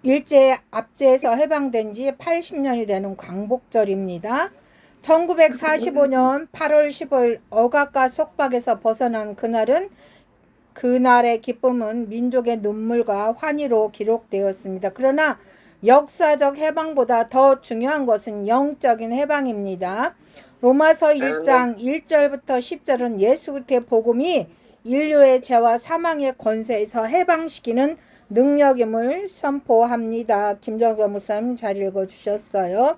일제 압제에서 해방된 지 80년이 되는 광복절입니다. 1945년 8월 15일 억압과 속박에서 벗어난 그날은 그날의 기쁨은 민족의 눈물과 환희로 기록되었습니다. 그러나 역사적 해방보다 더 중요한 것은 영적인 해방입니다. 로마서 1장 1절부터 10절은 예수 그리스도의 복음이 인류의 죄와 사망의 권세에서 해방시키는 능력임을 선포합니다. 김정선 목사님 잘 읽어주셨어요.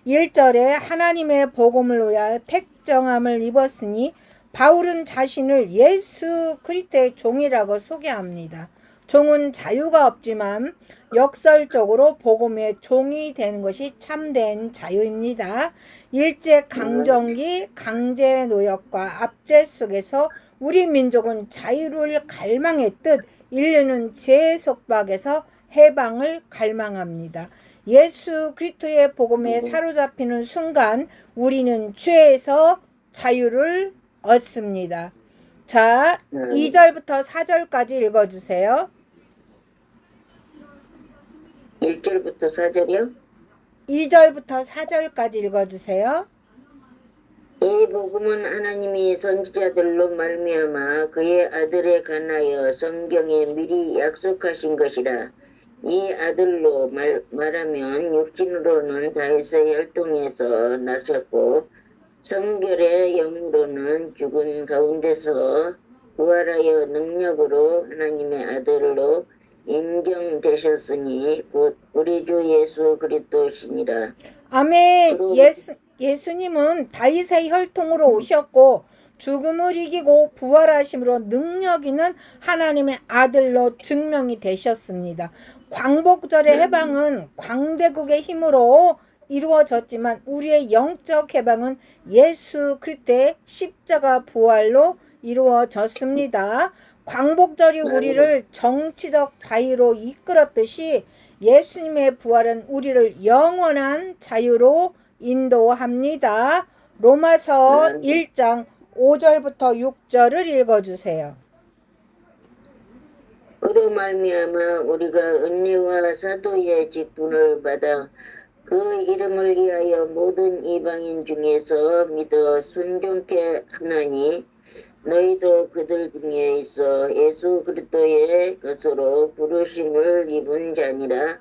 1절에 하나님의 복음을 위하여 택정함을 입었으니 바울은 자신을 예수 그리스도의 종이라고 소개합니다. 종은 자유가 없지만 역설적으로 복음의 종이 되는 것이 참된 자유입니다. 일제 강점기 강제 노역과 압제 속에서 우리 민족은 자유를 갈망했듯 인류는 죄의 속박에서 해방을 갈망합니다. 예수 그리스도의 복음에 사로잡히는 순간 우리는 죄에서 자유를 얻습니다. 자, 2절부터 4절까지 읽어주세요. 1절부터 4절이요? 2절부터 4절까지 읽어주세요. 이 복음은 하나님이 선지자들로 말미암아 그의 아들에 관하여 성경에 미리 약속하신 것이라. 이 아들로 말하면 육신으로는 다윗의 혈통에서 나셨고 성결의 영으로는 죽은 가운데서 부활하여 능력으로 하나님의 아들로 인정되셨으니 곧 우리 주 예수 그리스도시니라. 아멘. 예수님은 다윗의 혈통으로 오셨고 죽음을 이기고 부활하심으로 능력 있는 하나님의 아들로 증명이 되셨습니다. 광복절의 해방은 광대국의 힘으로 이루어졌지만 우리의 영적 해방은 예수 그리스도의 십자가 부활로 이루어졌습니다. 광복절이 우리를 정치적 자유로 이끌었듯이 예수님의 부활은 우리를 영원한 자유로 인도합니다. 로마서 1장 5절부터 6절을 읽어주세요. 그로 말미암아 우리가 은혜와 사도의 직분을 받아 그 이름을 위하여 모든 이방인 중에서 믿어 순종케 하나니 너희도 그들 중에 있어 예수 그리스도의 것으로 부르심을 입은 자니라.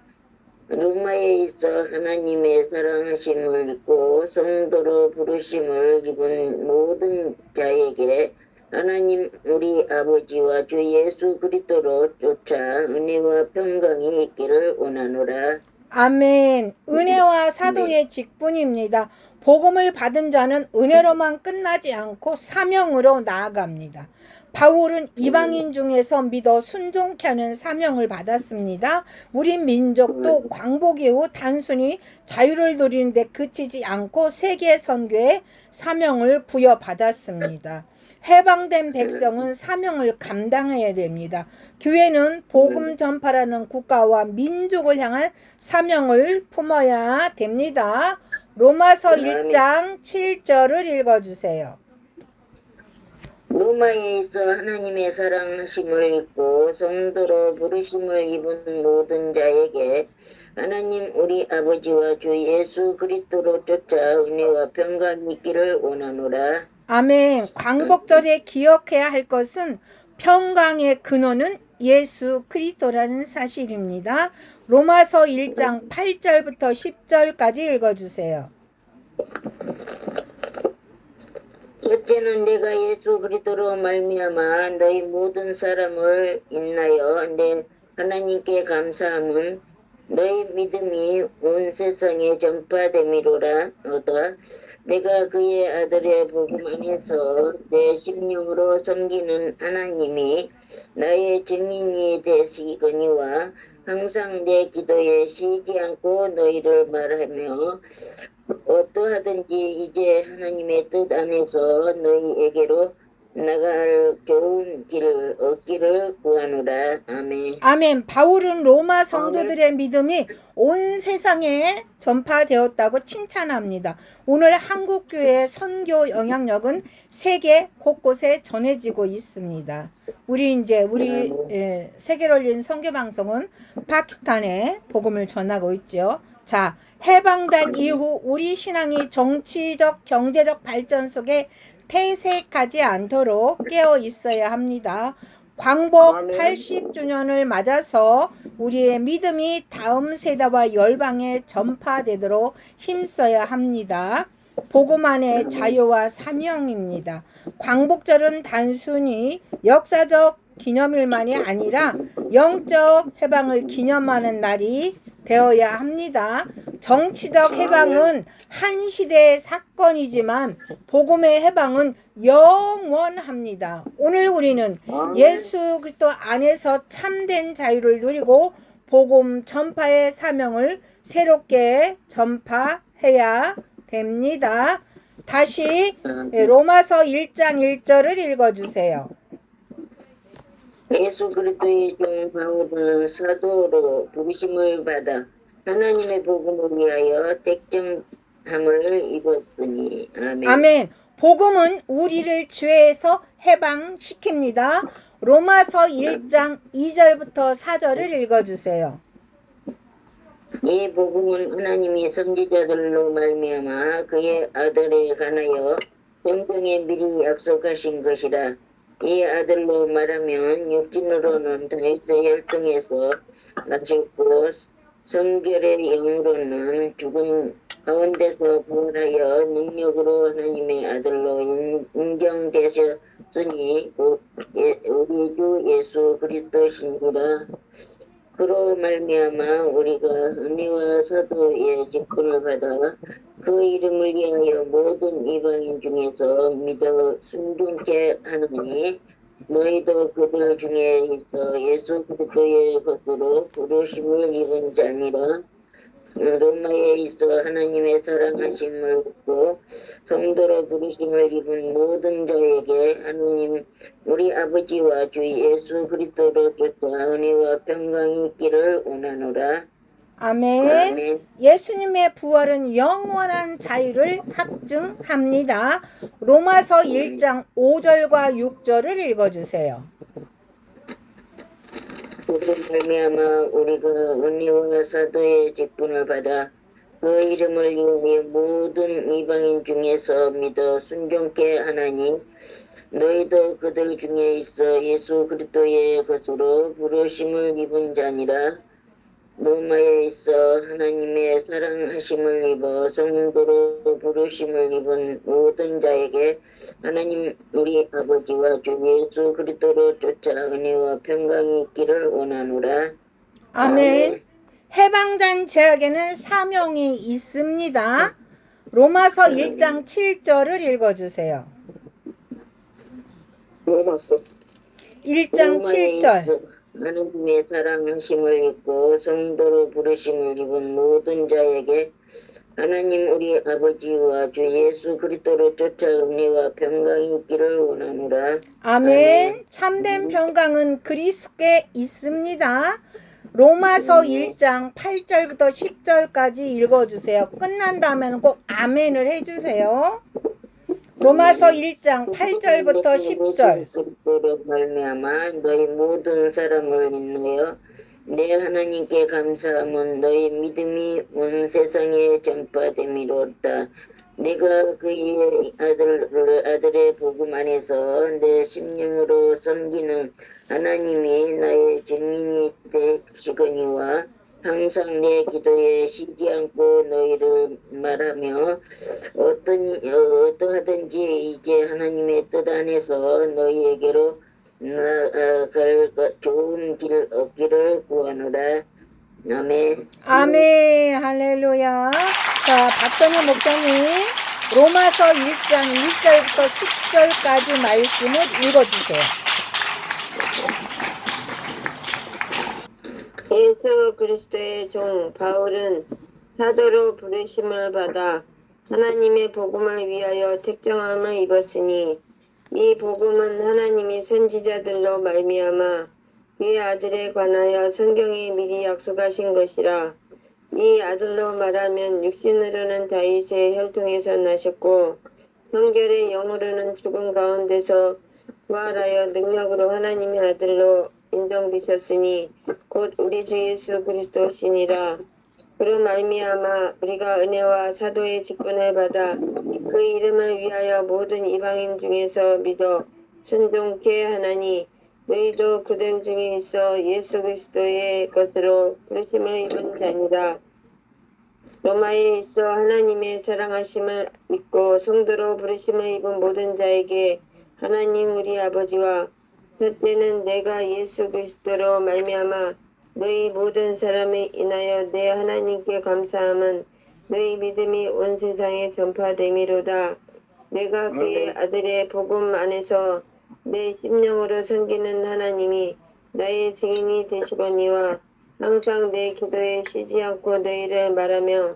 로마에 있어 하나님의 사랑하심을 입고 성도로 부르심을 입은 모든 자에게 하나님 우리 아버지와 주 예수 그리스도로 쫓아 은혜와 평강이 있기를 원하노라. 아멘. 은혜와 사도의 직분입니다. 복음을 받은 자는 은혜로만 끝나지 않고 사명으로 나아갑니다. 바울은 이방인 중에서 믿어 순종케 하는 사명을 받았습니다. 우리 민족도 광복 이후 단순히 자유를 누리는 데 그치지 않고 세계 선교의 사명을 부여받았습니다. 해방된 백성은 사명을 감당해야 됩니다. 교회는 복음 전파라는 국가와 민족을 향한 사명을 품어야 됩니다. 로마서 1장 7절을 읽어주세요. 로마에 있어 하나님의 사랑하심을 입고 성도로 부르심을 입은 모든 자에게 하나님 우리 아버지와 주 예수 그리스도로 쫓아 은혜와 평강이 있기를 원하노라. 아멘. 광복절에 기억해야 할 것은 평강의 근원은 예수 그리스도라는 사실입니다. 로마서 1장 8절부터 10절까지 읽어주세요. 첫째는 내가 예수 그리스도로 말미암아 너희 모든 사람을 인하여 내 하나님께 감사함은 너희 믿음이 온 세상에 전파됨이로라. 내가 그의 아들의 복음 안에서 내 심령으로 섬기는 하나님이 나의 증인이 되시거니와 항상 내 기도에 쉬지 않고 너희를 말하며 어떠하든지 이제 하나님의 뜻 안에서 너희에게로 나갈 좋은 길을 얻기를 구하노라. 아멘. 아멘. 바울은 로마 성도들의 믿음이 온 세상에 전파되었다고 칭찬합니다. 오늘 한국교회의 선교 영향력은 세계 곳곳에 전해지고 있습니다. 우리 세계로 열린 선교 방송은 파키스탄에 복음을 전하고 있죠. 자, 해방된 이후 우리 신앙이 정치적, 경제적 발전 속에 퇴색하지 않도록 깨어 있어야 합니다. 광복 80주년을 맞아서 우리의 믿음이 다음 세대와 열방에 전파되도록 힘써야 합니다. 복음 안의 자유와 사명입니다. 광복절은 단순히 역사적 기념일만이 아니라 영적 해방을 기념하는 날이 되어야 합니다. 정치적 해방은 한 시대의 사건이지만 복음의 해방은 영원합니다. 오늘 우리는 예수 그리스도 안에서 참된 자유를 누리고 복음 전파의 사명을 새롭게 전파해야 됩니다. 다시 로마서 1장 1절을 읽어주세요. 예수 그리스도의 종 바울은 사도로 부르심을 받아 하나님의 복음을 위하여 택정함을 입었으니. 아멘. 아멘. 복음은 우리를 죄에서 해방시킵니다. 로마서 1장 2절부터 4절을 읽어주세요. 이 복음은 하나님이 선지자들로 말미암아 그의 아들에 관하여 성경에 미리 약속하신 것이라. 이 아들로 말하면 육신으로는 다윗의 혈통에서 나셨고 성결의 영으로는 죽은 가운데서 부활하여 능력으로 하나님의 아들로 인정되셨으니 곧 우리 주 예수 그리스도시니라. 그로 말미암아 우리가 은혜와 사도의 직분을 받아 그 이름을 위하여 모든 이방인 중에서 믿어 순종케 하느니 너희도 그들 중에 있어 예수 그리스도의 것으로 부르심을 입은 자니라. 로마에 있어 하나님의 사랑하심을 얻고 성도로 부르심을 입은 모든 자에게 하나님 우리 아버지와 주 예수 그리스도로 쫓아 은혜와 평강이 있기를 원하노라. 아멘. 아멘. 예수님의 부활은 영원한 자유를 확증합니다. 로마서 1장 5절과 6절을 읽어주세요. 그로 말미암아 우리가 은혜와 사도의 직분을 받아 그 이름을 위하여 모든 이방인 중에서 믿어 순종케 하나니 너희도 그들 중에 있어 예수 그리스도의 것으로 부르심을 입은 자니라. 로마에 있어 하나님의 사랑하심을 입어 성도로 부르심을 입은 모든 자에게 하나님 우리 아버지와 주 예수 그리스도로 쫓아 은혜와 평강이 있기를 원하노라. 아멘. 해방된 자에게는 사명이 있습니다. 로마서 1장 7절을 읽어주세요. 로마서 1장 7절. 하나님의 사랑하심을 입고 성도로 부르심을 입은 모든 자에게 하나님 우리 아버지와 주 예수 그리스도로 쫓아 은혜와 평강이 있기를 원하노라. 아멘. 참된 평강은 그리스도께 있습니다. 로마서 1장 8절부터 10절까지 읽어주세요. 끝난 다음에는 꼭 아멘을 해주세요. 로마서 1장 8절부터 10절. 그리스도로 말미암아 너희 모든 사람을 인하여 내 하나님께 감사함은 너희 믿음이 온 세상에 전파됨이로다. 내가 그의 아들의 복음 안에서 내 심령으로 섬기는 하나님이 나의 증인이 되시거니와 항상 내 기도에 쉬지 않고 너희를 말하며 어떠하든지 이제 하나님의 뜻 안에서 너희에게로 나아갈 좋은 길 얻기를 구하노라. 아멘. 아멘. 할렐루야. 자, 박선희 목사님 로마서 1장 1절부터 10절까지 말씀을 읽어주세요. 예수 그리스도의 종 바울은 사도로 부르심을 받아 하나님의 복음을 위하여 택정함을 입었으니 이 복음은 하나님이 선지자들로 말미암아 그의 아들에 관하여 성경에 미리 약속하신 것이라. 이 아들로 말하면 육신으로는 다윗의 혈통에서 나셨고 성결의 영으로는 죽은 가운데서 부활하여 능력으로 하나님의 아들로 인정되셨으니 곧 우리 주 예수 그리스도시니라. 그로 말미암아 우리가 은혜와 사도의 직분을 받아 그 이름을 위하여 모든 이방인 중에서 믿어 순종케 하나니 너희도 그들 중에 있어 예수 그리스도의 것으로 부르심을 입은 자니라. 로마에 있어 하나님의 사랑하심을 믿고 성도로 부르심을 입은 모든 자에게 하나님 우리 아버지와 첫째는 내가 예수 그리스도로 말미암아 너희 모든 사람에 인하여 내 하나님께 감사함은 너희 믿음이 온 세상에 전파됨이로다. 내가 그의 아들의 복음 안에서 내 심령으로 섬기는 하나님이 나의 증인이 되시거니와 항상 내 기도에 쉬지 않고 너희를 말하며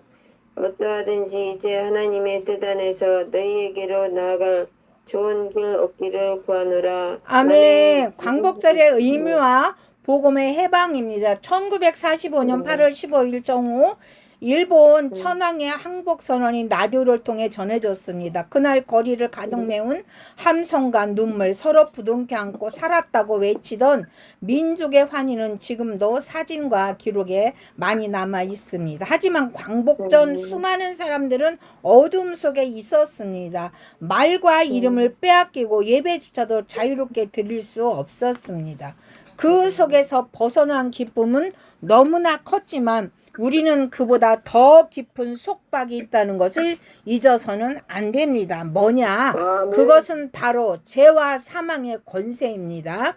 어떠하든지 이제 하나님의 뜻 안에서 너희에게로 나아갈 좋은 길 얻기를 구하노라. 아멘. 광복절의 의미와 복음의 해방입니다. 1945년 8월 15일 정오 일본 천황의 항복 선언이 라디오를 통해 전해졌습니다. 그날 거리를 가득 메운 함성과 눈물, 서로 부둥켜 안고 살았다고 외치던 민족의 환희는 지금도 사진과 기록에 많이 남아 있습니다. 하지만 광복전 수많은 사람들은 어둠 속에 있었습니다. 말과 이름을 빼앗기고 예배조차도 자유롭게 드릴 수 없었습니다. 그 속에서 벗어난 기쁨은 너무나 컸지만 우리는 그보다 더 깊은 속박이 있다는 것을 잊어서는 안 됩니다. 뭐냐? 그것은 바로 죄와 사망의 권세입니다.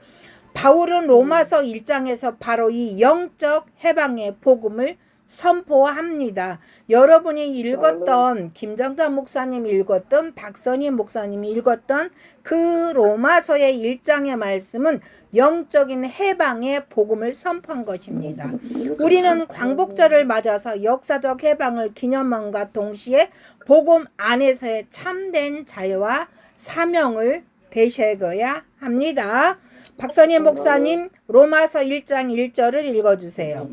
바울은 로마서 1장에서 바로 이 영적 해방의 복음을 선포합니다. 여러분이 읽었던 김정자 목사님이 읽었던 박선희 목사님이 읽었던 그 로마서의 1장의 말씀은 영적인 해방의 복음을 선포한 것입니다. 우리는 광복절을 맞아서 역사적 해방을 기념함과 동시에 복음 안에서의 참된 자유와 사명을 되새겨야 합니다. 박선희 목사님 로마서 1장 1절을 읽어주세요.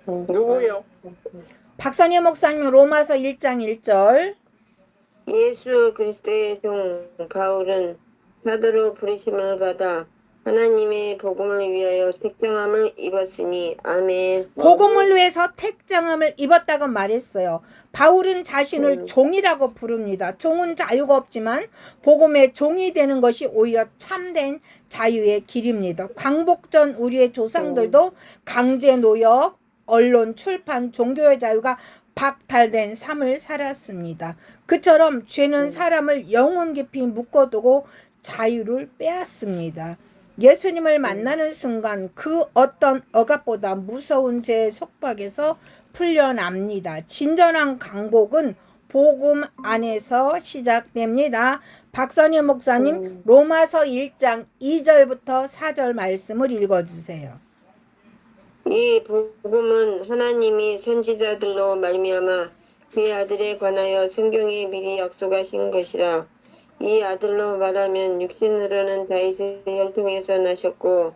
누구요? 박선희 목사님 로마서 1장 1절. 예수 그리스도의 종 바울은 사도로 부르심을 받아 하나님의 복음을 위하여 택정함을 입었으니 아멘. 복음을 위해서 택정함을 입었다고 말했어요. 바울은 자신을 종이라고 부릅니다. 종은 자유가 없지만 복음의 종이 되는 것이 오히려 참된 자유의 길입니다. 광복전 우리의 조상들도 강제 노역, 언론, 출판, 종교의 자유가 박탈된 삶을 살았습니다. 그처럼 죄는 사람을 영혼 깊이 묶어두고 자유를 빼앗습니다. 예수님을 만나는 순간 그 어떤 억압보다 무서운 죄의 속박에서 풀려납니다. 진정한 강복은 복음 안에서 시작됩니다. 박선희 목사님 로마서 1장 2절부터 4절 말씀을 읽어주세요. 이 복음은 하나님이 선지자들로 말미암아 그의 아들에 관하여 성경에 미리 약속하신 것이라. 이 아들로 말하면 육신으로는 다윗의 혈통에서 나셨고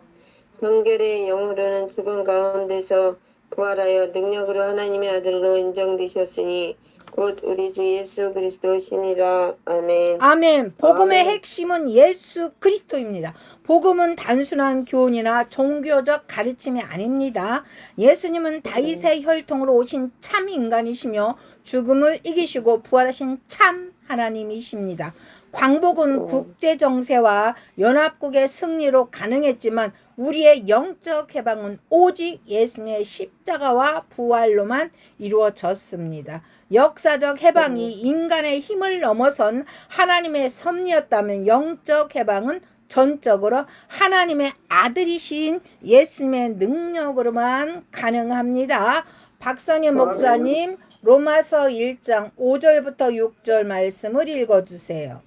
성결의 영으로는 죽은 가운데서 부활하여 능력으로 하나님의 아들로 인정되셨으니 곧 우리 주 예수 그리스도시니라. 아멘. 아멘. 복음의 핵심은 예수 그리스도입니다. 복음은 단순한 교훈이나 종교적 가르침이 아닙니다. 예수님은 다윗의 혈통으로 오신 참 인간이시며 죽음을 이기시고 부활하신 참 하나님이십니다. 광복은 국제 정세와 연합국의 승리로 가능했지만 우리의 영적 해방은 오직 예수님의 십자가와 부활로만 이루어졌습니다. 역사적 해방이 인간의 힘을 넘어선 하나님의 섭리였다면 영적 해방은 전적으로 하나님의 아들이신 예수님의 능력으로만 가능합니다. 박선희 목사님 로마서 1장 5절부터 6절 말씀을 읽어주세요.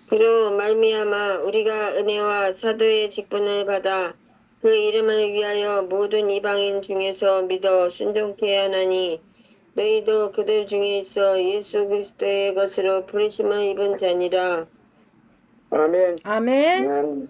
그로 말미암아 우리가 은혜와 사도의 직분을 받아 그 이름을 위하여 모든 이방인 중에서 믿어 순종케 하나니 너희도 그들 중에 있어 예수 그리스도의 것으로 부르심을 입은 자니라. 아멘. 아멘.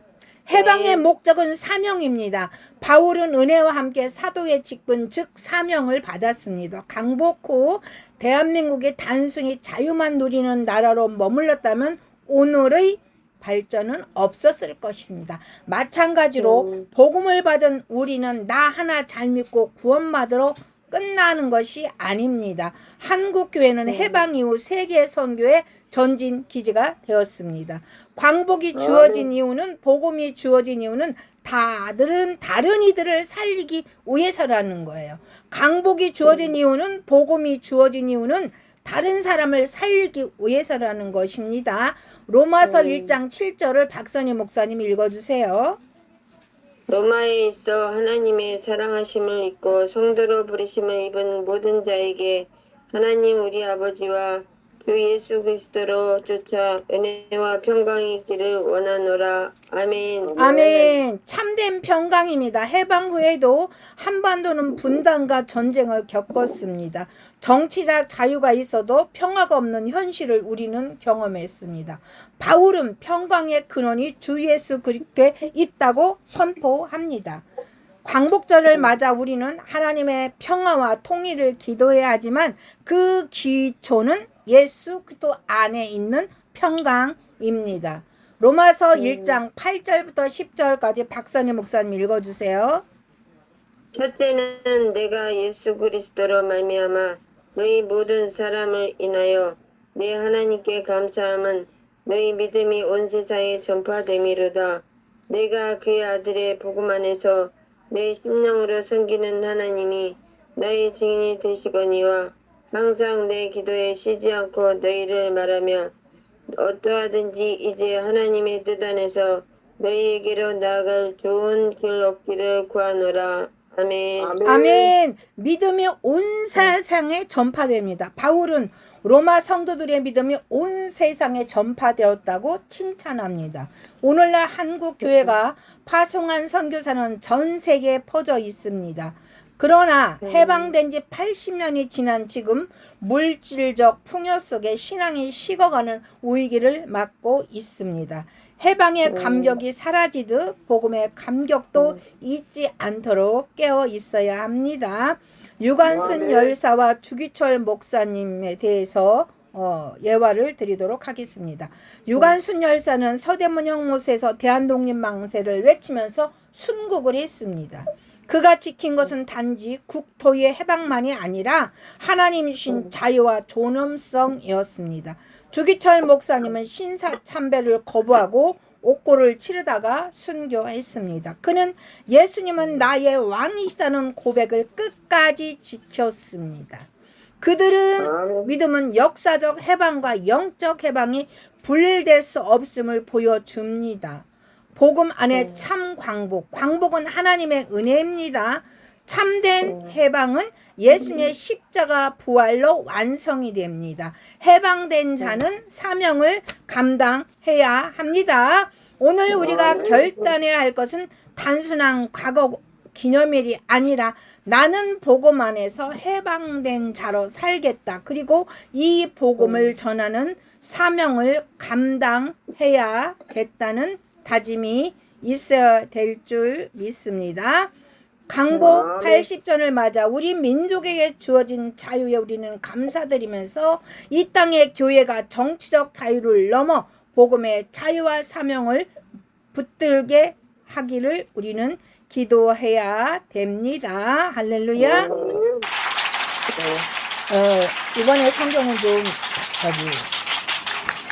해방의 목적은 사명입니다. 바울은 은혜와 함께 사도의 직분 즉 사명을 받았습니다. 강복 후 대한민국이 단순히 자유만 누리는 나라로 머물렀다면 오늘의 발전은 없었을 것입니다. 마찬가지로 복음을 받은 우리는 나 하나 잘 믿고 구원받으러 끝나는 것이 아닙니다. 한국교회는 해방 이후 세계 선교의 전진 기지가 되었습니다. 광복이 주어진 이유는 복음이 주어진 이유는 다른 이들을 살리기 위해서라는 거예요. 강복이 주어진 이유는 복음이 주어진 이유는 다른 사람을 살리기 위해서라는 것입니다. 로마서 1장 7절을 박선희 목사님 읽어주세요. 로마에 있어 하나님의 사랑하심을 입고 성도로 부르심을 입은 모든 자에게 하나님 우리 아버지와 주 예수 그리스도로 쫓아 은혜와 평강이 있기를 원하노라. 아멘. 아멘. 참된 평강입니다. 해방 후에도 한반도는 분단과 전쟁을 겪었습니다. 정치적 자유가 있어도 평화가 없는 현실을 우리는 경험했습니다. 바울은 평강의 근원이 주 예수 그리스도에 있다고 선포합니다. 광복절을 맞아 우리는 하나님의 평화와 통일을 기도해야 하지만 그 기초는 예수 그리스도 안에 있는 평강입니다. 로마서 1장 8절부터 10절까지 박선희 목사님 읽어주세요. 첫째는 내가 예수 그리스도로 말미암아 너희 모든 사람을 인하여 내 하나님께 감사함은 너희 믿음이 온 세상에 전파됨이로다. 내가 그의 아들의 복음 안에서 내 심령으로 섬기는 하나님이 나의 증인이 되시거니와 항상 내 기도에 쉬지 않고 너희를 말하며 어떠하든지 이제 하나님의 뜻 안에서 너희에게로 나아갈 좋은 길 얻기를 구하노라. 아멘. 아멘. 믿음이 온 세상에 전파됩니다. 바울은 로마 성도들의 믿음이 온 세상에 전파되었다고 칭찬합니다. 오늘날 한국 교회가 파송한 선교사는 전 세계에 퍼져 있습니다. 그러나 해방된 지 80년이 지난 지금 물질적 풍요 속에 신앙이 식어가는 위기를 맞고 있습니다. 해방의 감격이 사라지듯 복음의 감격도 잊지 않도록 깨어 있어야 합니다. 유관순 열사와 주기철 목사님에 대해서 예화를 드리도록 하겠습니다. 유관순 열사는 서대문 형무소에서 대한독립망세를 외치면서 순국을 했습니다. 그가 지킨 것은 단지 국토의 해방만이 아니라 하나님 주신 자유와 존엄성이었습니다. 주기철 목사님은 신사참배를 거부하고 옥고를 치르다가 순교했습니다. 그는 예수님은 나의 왕이시다는 고백을 끝까지 지켰습니다. 그들은 믿음은 역사적 해방과 영적 해방이 분리될 수 없음을 보여줍니다. 복음 안에 참 광복, 광복은 하나님의 은혜입니다. 참된 해방은 예수님의 십자가 부활로 완성이 됩니다. 해방된 자는 사명을 감당해야 합니다. 오늘 우리가 결단해야 할 것은 단순한 과거 기념일이 아니라 나는 복음 안에서 해방된 자로 살겠다. 그리고 이 복음을 전하는 사명을 감당해야겠다는 다짐이 있어야 될 줄 믿습니다. 강복 80전을 맞아 우리 민족에게 주어진 자유에 우리는 감사드리면서 이 땅의 교회가 정치적 자유를 넘어 복음의 자유와 사명을 붙들게 하기를 우리는 기도해야 됩니다. 할렐루야. 이번에 성경은 좀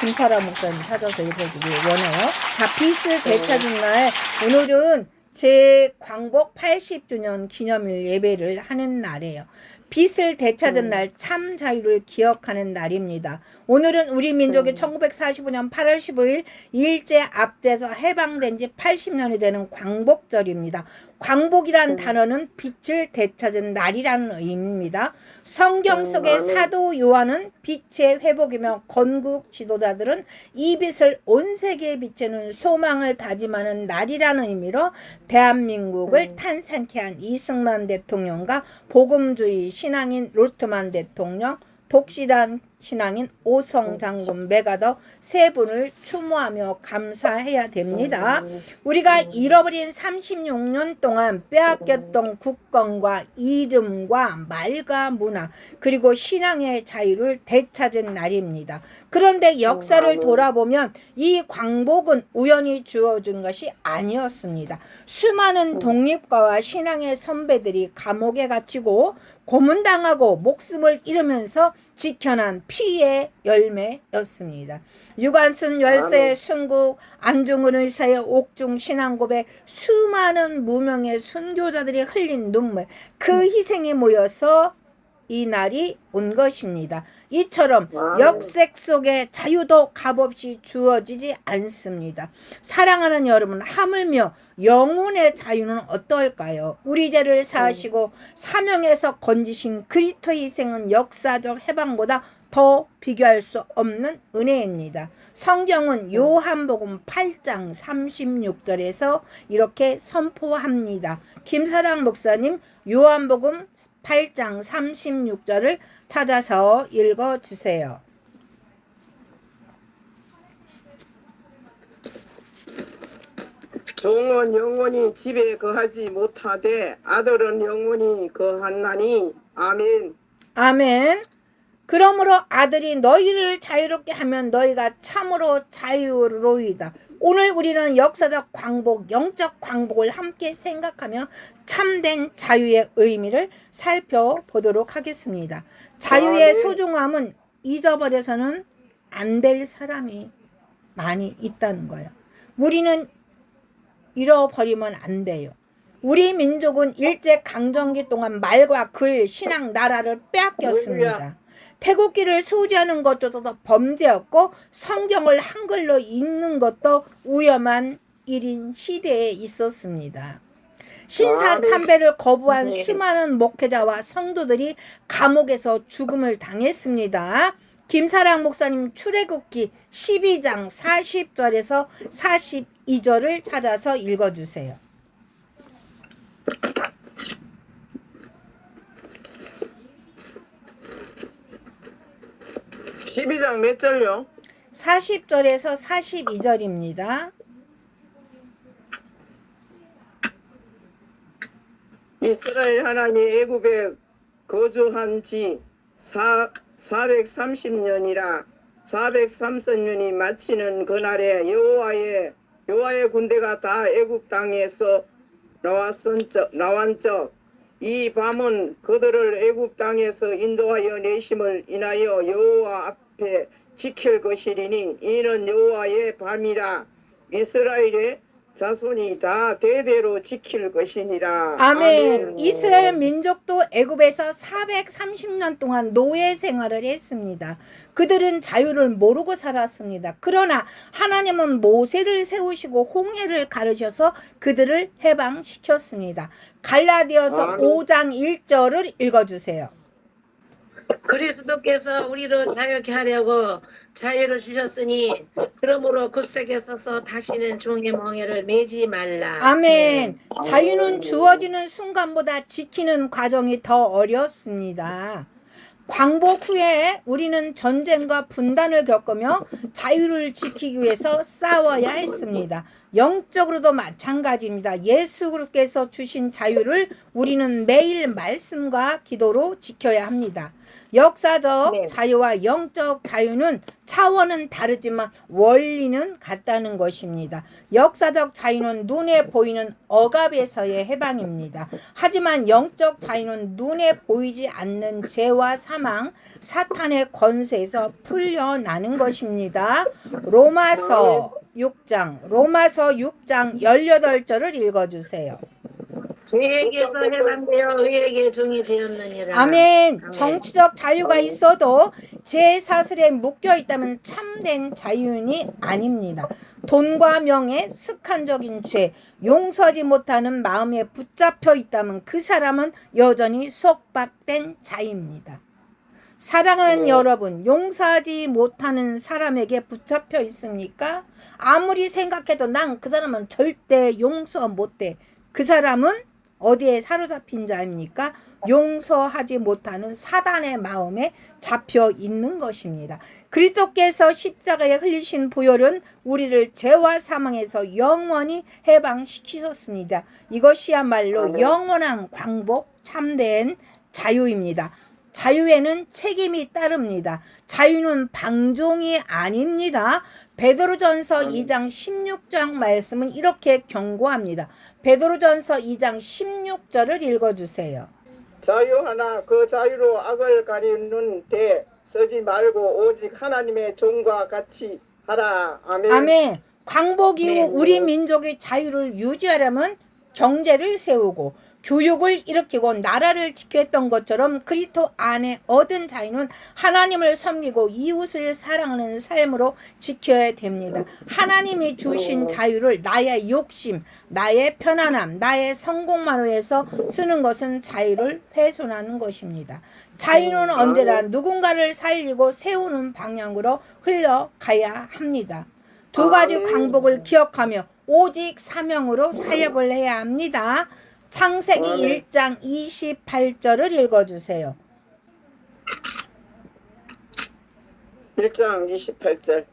김사라 목사님 찾아서 읽어주길 원해요. 자, 빛을 되찾은 날, 오늘은 제 광복 80주년 기념일 예배를 하는 날이에요. 빛을 되찾은 날, 참 자유를 기억하는 날입니다. 오늘은 우리 민족이 1945년 8월 15일 일제 압제에서 해방된 지 80년이 되는 광복절입니다. 광복이란 단어는 빛을 되찾은 날이라는 의미입니다. 성경 속의 사도 요한은 빛의 회복이며 건국 지도자들은 이 빛을 온 세계에 비추는 소망을 다짐하는 날이라는 의미로 대한민국을 탄생케 한 이승만 대통령과 복음주의 신앙인 로트만 대통령, 독실한 신앙인 오성 장군, 메가더 세 분을 추모하며 감사해야 됩니다. 우리가 잃어버린 36년 동안 빼앗겼던 국권과 이름과 말과 문화 그리고 신앙의 자유를 되찾은 날입니다. 그런데 역사를 돌아보면 이 광복은 우연히 주어진 것이 아니었습니다. 수많은 독립가와 신앙의 선배들이 감옥에 갇히고 고문당하고 목숨을 잃으면서 지켜난 피의 열매였습니다. 유관순 열세의 순국, 안중근 의사의 옥중 신앙고백, 수많은 무명의 순교자들이 흘린 눈물, 그 희생이 모여서 이 날이 온 것입니다. 이처럼 역색 속에 자유도 값없이 주어지지 않습니다. 사랑하는 여러분, 하물며 영혼의 자유는 어떨까요? 우리 죄를 사하시고 사명에서 건지신 그리스도의 희생은 역사적 해방보다 더 비교할 수 없는 은혜입니다. 성경은 요한복음 8장 36절에서 이렇게 선포합니다. 김사랑 목사님, 요한복음 8장 36절을 찾아서 읽어주세요. 종은 영원히 집에 거하지 못하되 아들은 영원히 거하나니. 아멘. 아멘. 그러므로 아들이 너희를 자유롭게 하면 너희가 참으로 자유로이다. 오늘 우리는 역사적 광복, 영적 광복을 함께 생각하며 참된 자유의 의미를 살펴보도록 하겠습니다. 자유의 소중함은 잊어버려서는 안 될 사람이 많이 있다는 거예요. 우리는 잃어버리면 안 돼요. 우리 민족은 일제강점기 동안 말과 글, 신앙, 나라를 빼앗겼습니다. 태국기를 소지하는 것조차도 범죄였고 성경을 한글로 읽는 것도 위험한 일인 시대에 있었습니다. 신사 참배를 거부한 수많은 목회자와 성도들이 감옥에서 죽음을 당했습니다. 김사랑 목사님 출애굽기 12장 40절에서 42절을 찾아서 읽어주세요. 12장 몇 절요? 40절에서 42절입니다. 이스라엘 하나님 애굽에 거주한 지 430년이라 430년이 마치는 그날에 여호와의 군대가 다 애굽 땅에서 나왔적 이 밤은 그들을 애굽 땅에서 인도하여 내심을 인하여 여호와 앞에 지킬 것이리니 이는 여호와의 밤이라 이스라엘의 자손이 다 대대로 지킬 것이니라. 아멘. 이스라엘 민족도 애굽에서 430년 동안 노예 생활을 했습니다. 그들은 자유를 모르고 살았습니다. 그러나 하나님은 모세를 세우시고 홍해를 가르셔서 그들을 해방시켰습니다. 갈라디아서 5장 1절을 읽어주세요. 그리스도께서 우리를 자유케 하려고 자유를 주셨으니 그러므로 굳세게 서서 다시는 종의 멍에를 매지 말라. 아멘. 자유는 주어지는 순간보다 지키는 과정이 더 어렵습니다. 광복 후에 우리는 전쟁과 분단을 겪으며 자유를 지키기 위해서 싸워야 했습니다. 영적으로도 마찬가지입니다. 예수께서 주신 자유를 우리는 매일 말씀과 기도로 지켜야 합니다. 역사적 자유와 영적 자유는 차원은 다르지만 원리는 같다는 것입니다. 역사적 자유는 눈에 보이는 억압에서의 해방입니다. 하지만 영적 자유는 눈에 보이지 않는 죄와 사망, 사탄의 권세에서 풀려나는 것입니다. 로마서 6장 18절을 읽어주세요. 죄에게서 해방되어 의에게 종이 되었느니라. 아멘. 정치적 자유가 있어도 죄 사슬에 묶여 있다면 참된 자유는 아닙니다. 돈과 명예, 습관적인 죄, 용서하지 못하는 마음에 붙잡혀 있다면 그 사람은 여전히 속박된 자입니다. 사랑하는 여러분, 용서하지 못하는 사람에게 붙잡혀 있습니까? 아무리 생각해도 난 그 사람은 절대 용서 못해. 그 사람은 어디에 사로잡힌 자입니까? 용서하지 못하는 사단의 마음에 잡혀 있는 것입니다. 그리스도께서 십자가에 흘리신 보혈은 우리를 죄와 사망에서 영원히 해방시키셨습니다. 이것이야말로 영원한 광복, 참된 자유입니다. 자유에는 책임이 따릅니다. 자유는 방종이 아닙니다. 베드로전서 2장 16장 말씀은 이렇게 경고합니다. 베드로전서 2장 16절을 읽어주세요. 자유하나 그 자유로 악을 가리는 데 쓰지 말고 오직 하나님의 종과 같이 하라. 아멘. 아멘. 광복 이후 네. 우리 민족의 자유를 유지하려면 경제를 세우고 교육을 일으키고 나라를 지켰던 것처럼 그리스도 안에 얻은 자유는 하나님을 섬기고 이웃을 사랑하는 삶으로 지켜야 됩니다. 하나님이 주신 자유를 나의 욕심, 나의 편안함, 나의 성공만으로 해서 쓰는 것은 자유를 훼손하는 것입니다. 자유는 언제나 누군가를 살리고 세우는 방향으로 흘러가야 합니다. 두 가지 광복을 기억하며 오직 사명으로 사역을 해야 합니다. 창세기 1장 28절을 읽어주세요. 1장 28절.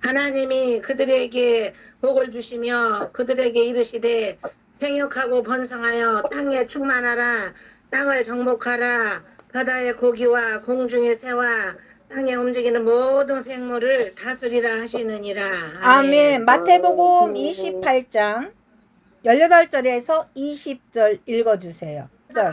하나님이 그들에게 복을 주시며 그들에게 이르시되 생육하고 번성하여 땅에 충만하라. 땅을 정복하라. 바다의 고기와 공중의 새와 땅에 움직이는 모든 생물을 다스리라 하시느니라. 아멘. 마태복음 28장 18절에서 20절 읽어주세요.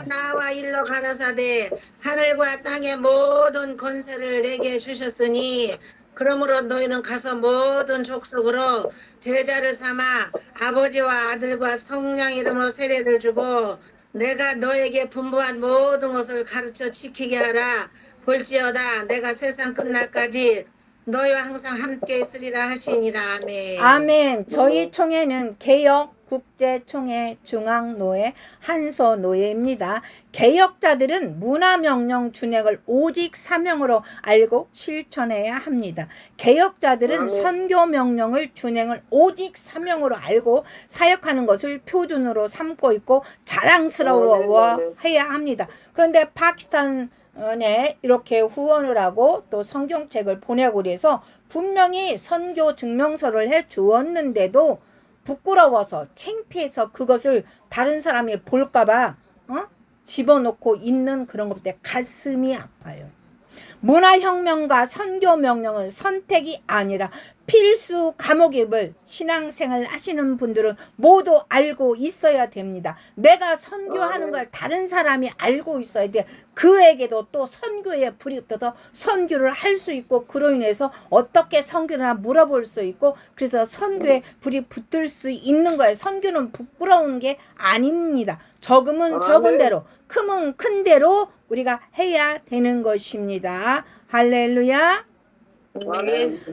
나와 일러 가라사대 하늘과 땅의 모든 권세를 내게 주셨으니 그러므로 너희는 가서 모든 족속으로 제자를 삼아 아버지와 아들과 성령 이름으로 세례를 주고 내가 너에게 분부한 모든 것을 가르쳐 지키게 하라. 볼지어다 내가 세상 끝날까지 너희와 항상 함께 있으리라 하시니라. 아멘. 아멘. 저희 총회는 개혁 국제총회 중앙노회 한서노회입니다. 개혁자들은 문화명령 준행을 오직 사명으로 알고 실천해야 합니다. 개혁자들은 선교명령을 준행을 오직 사명으로 알고 사역하는 것을 표준으로 삼고 있고 자랑스러워해야 합니다. 그런데 파키스탄에 이렇게 후원을 하고 또 성경책을 보내고 그래서 분명히 선교 증명서를 해 주었는데도 부끄러워서 창피해서 그것을 다른 사람이 볼까봐 집어넣고 있는 그런 것 때문에 가슴이 아파요. 문화혁명과 선교명령은 선택이 아니라 필수 과목임을 신앙생활 하시는 분들은 모두 알고 있어야 됩니다. 내가 선교하는 걸 다른 사람이 알고 있어야 돼. 그에게도 또 선교에 불이 붙어서 선교를 할 수 있고 그로 인해서 어떻게 선교나 물어볼 수 있고 그래서 선교에 불이 붙을 수 있는 거예요. 선교는 부끄러운 게 아닙니다. 적으면 적은 대로 크면 큰 대로 우리가 해야 되는 것입니다. 할렐루야.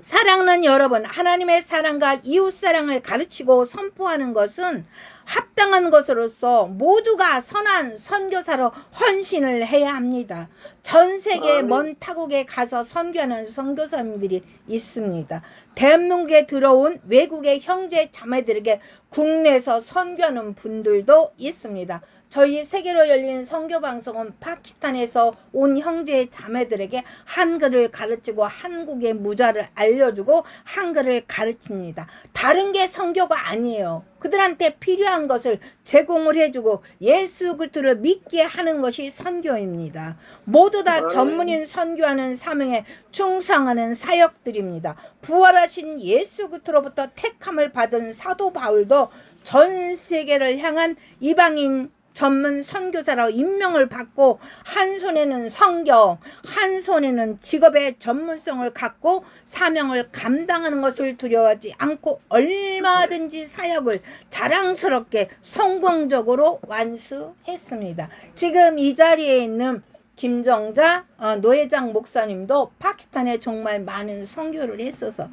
사랑하는 여러분, 하나님의 사랑과 이웃사랑을 가르치고 선포하는 것은 합당한 것으로서 모두가 선한 선교사로 헌신을 해야 합니다. 전 세계 먼 타국에 가서 선교하는 선교사님들이 있습니다. 대한민국에 들어온 외국의 형제 자매들에게 국내에서 선교하는 분들도 있습니다. 저희 세계로 열린 선교방송은 파키스탄에서 온 형제 자매들에게 한글을 가르치고 한국의 무자를 알려주고 한글을 가르칩니다. 다른 게 선교가 아니에요. 그들한테 필요한 것을 제공을 해주고 예수 그리스도를 믿게 하는 것이 선교입니다. 모두 다 전문인 선교하는 사명에 충성하는 사역들입니다. 부활하신 예수 그리스도로부터 택함을 받은 사도 바울도 전 세계를 향한 이방인 전문 선교사로 임명을 받고 한 손에는 성경, 한 손에는 직업의 전문성을 갖고 사명을 감당하는 것을 두려워하지 않고 얼마든지 사역을 자랑스럽게 성공적으로 완수했습니다. 지금 이 자리에 있는 김정자 노회장 목사님도 파키스탄에 정말 많은 선교를 있어서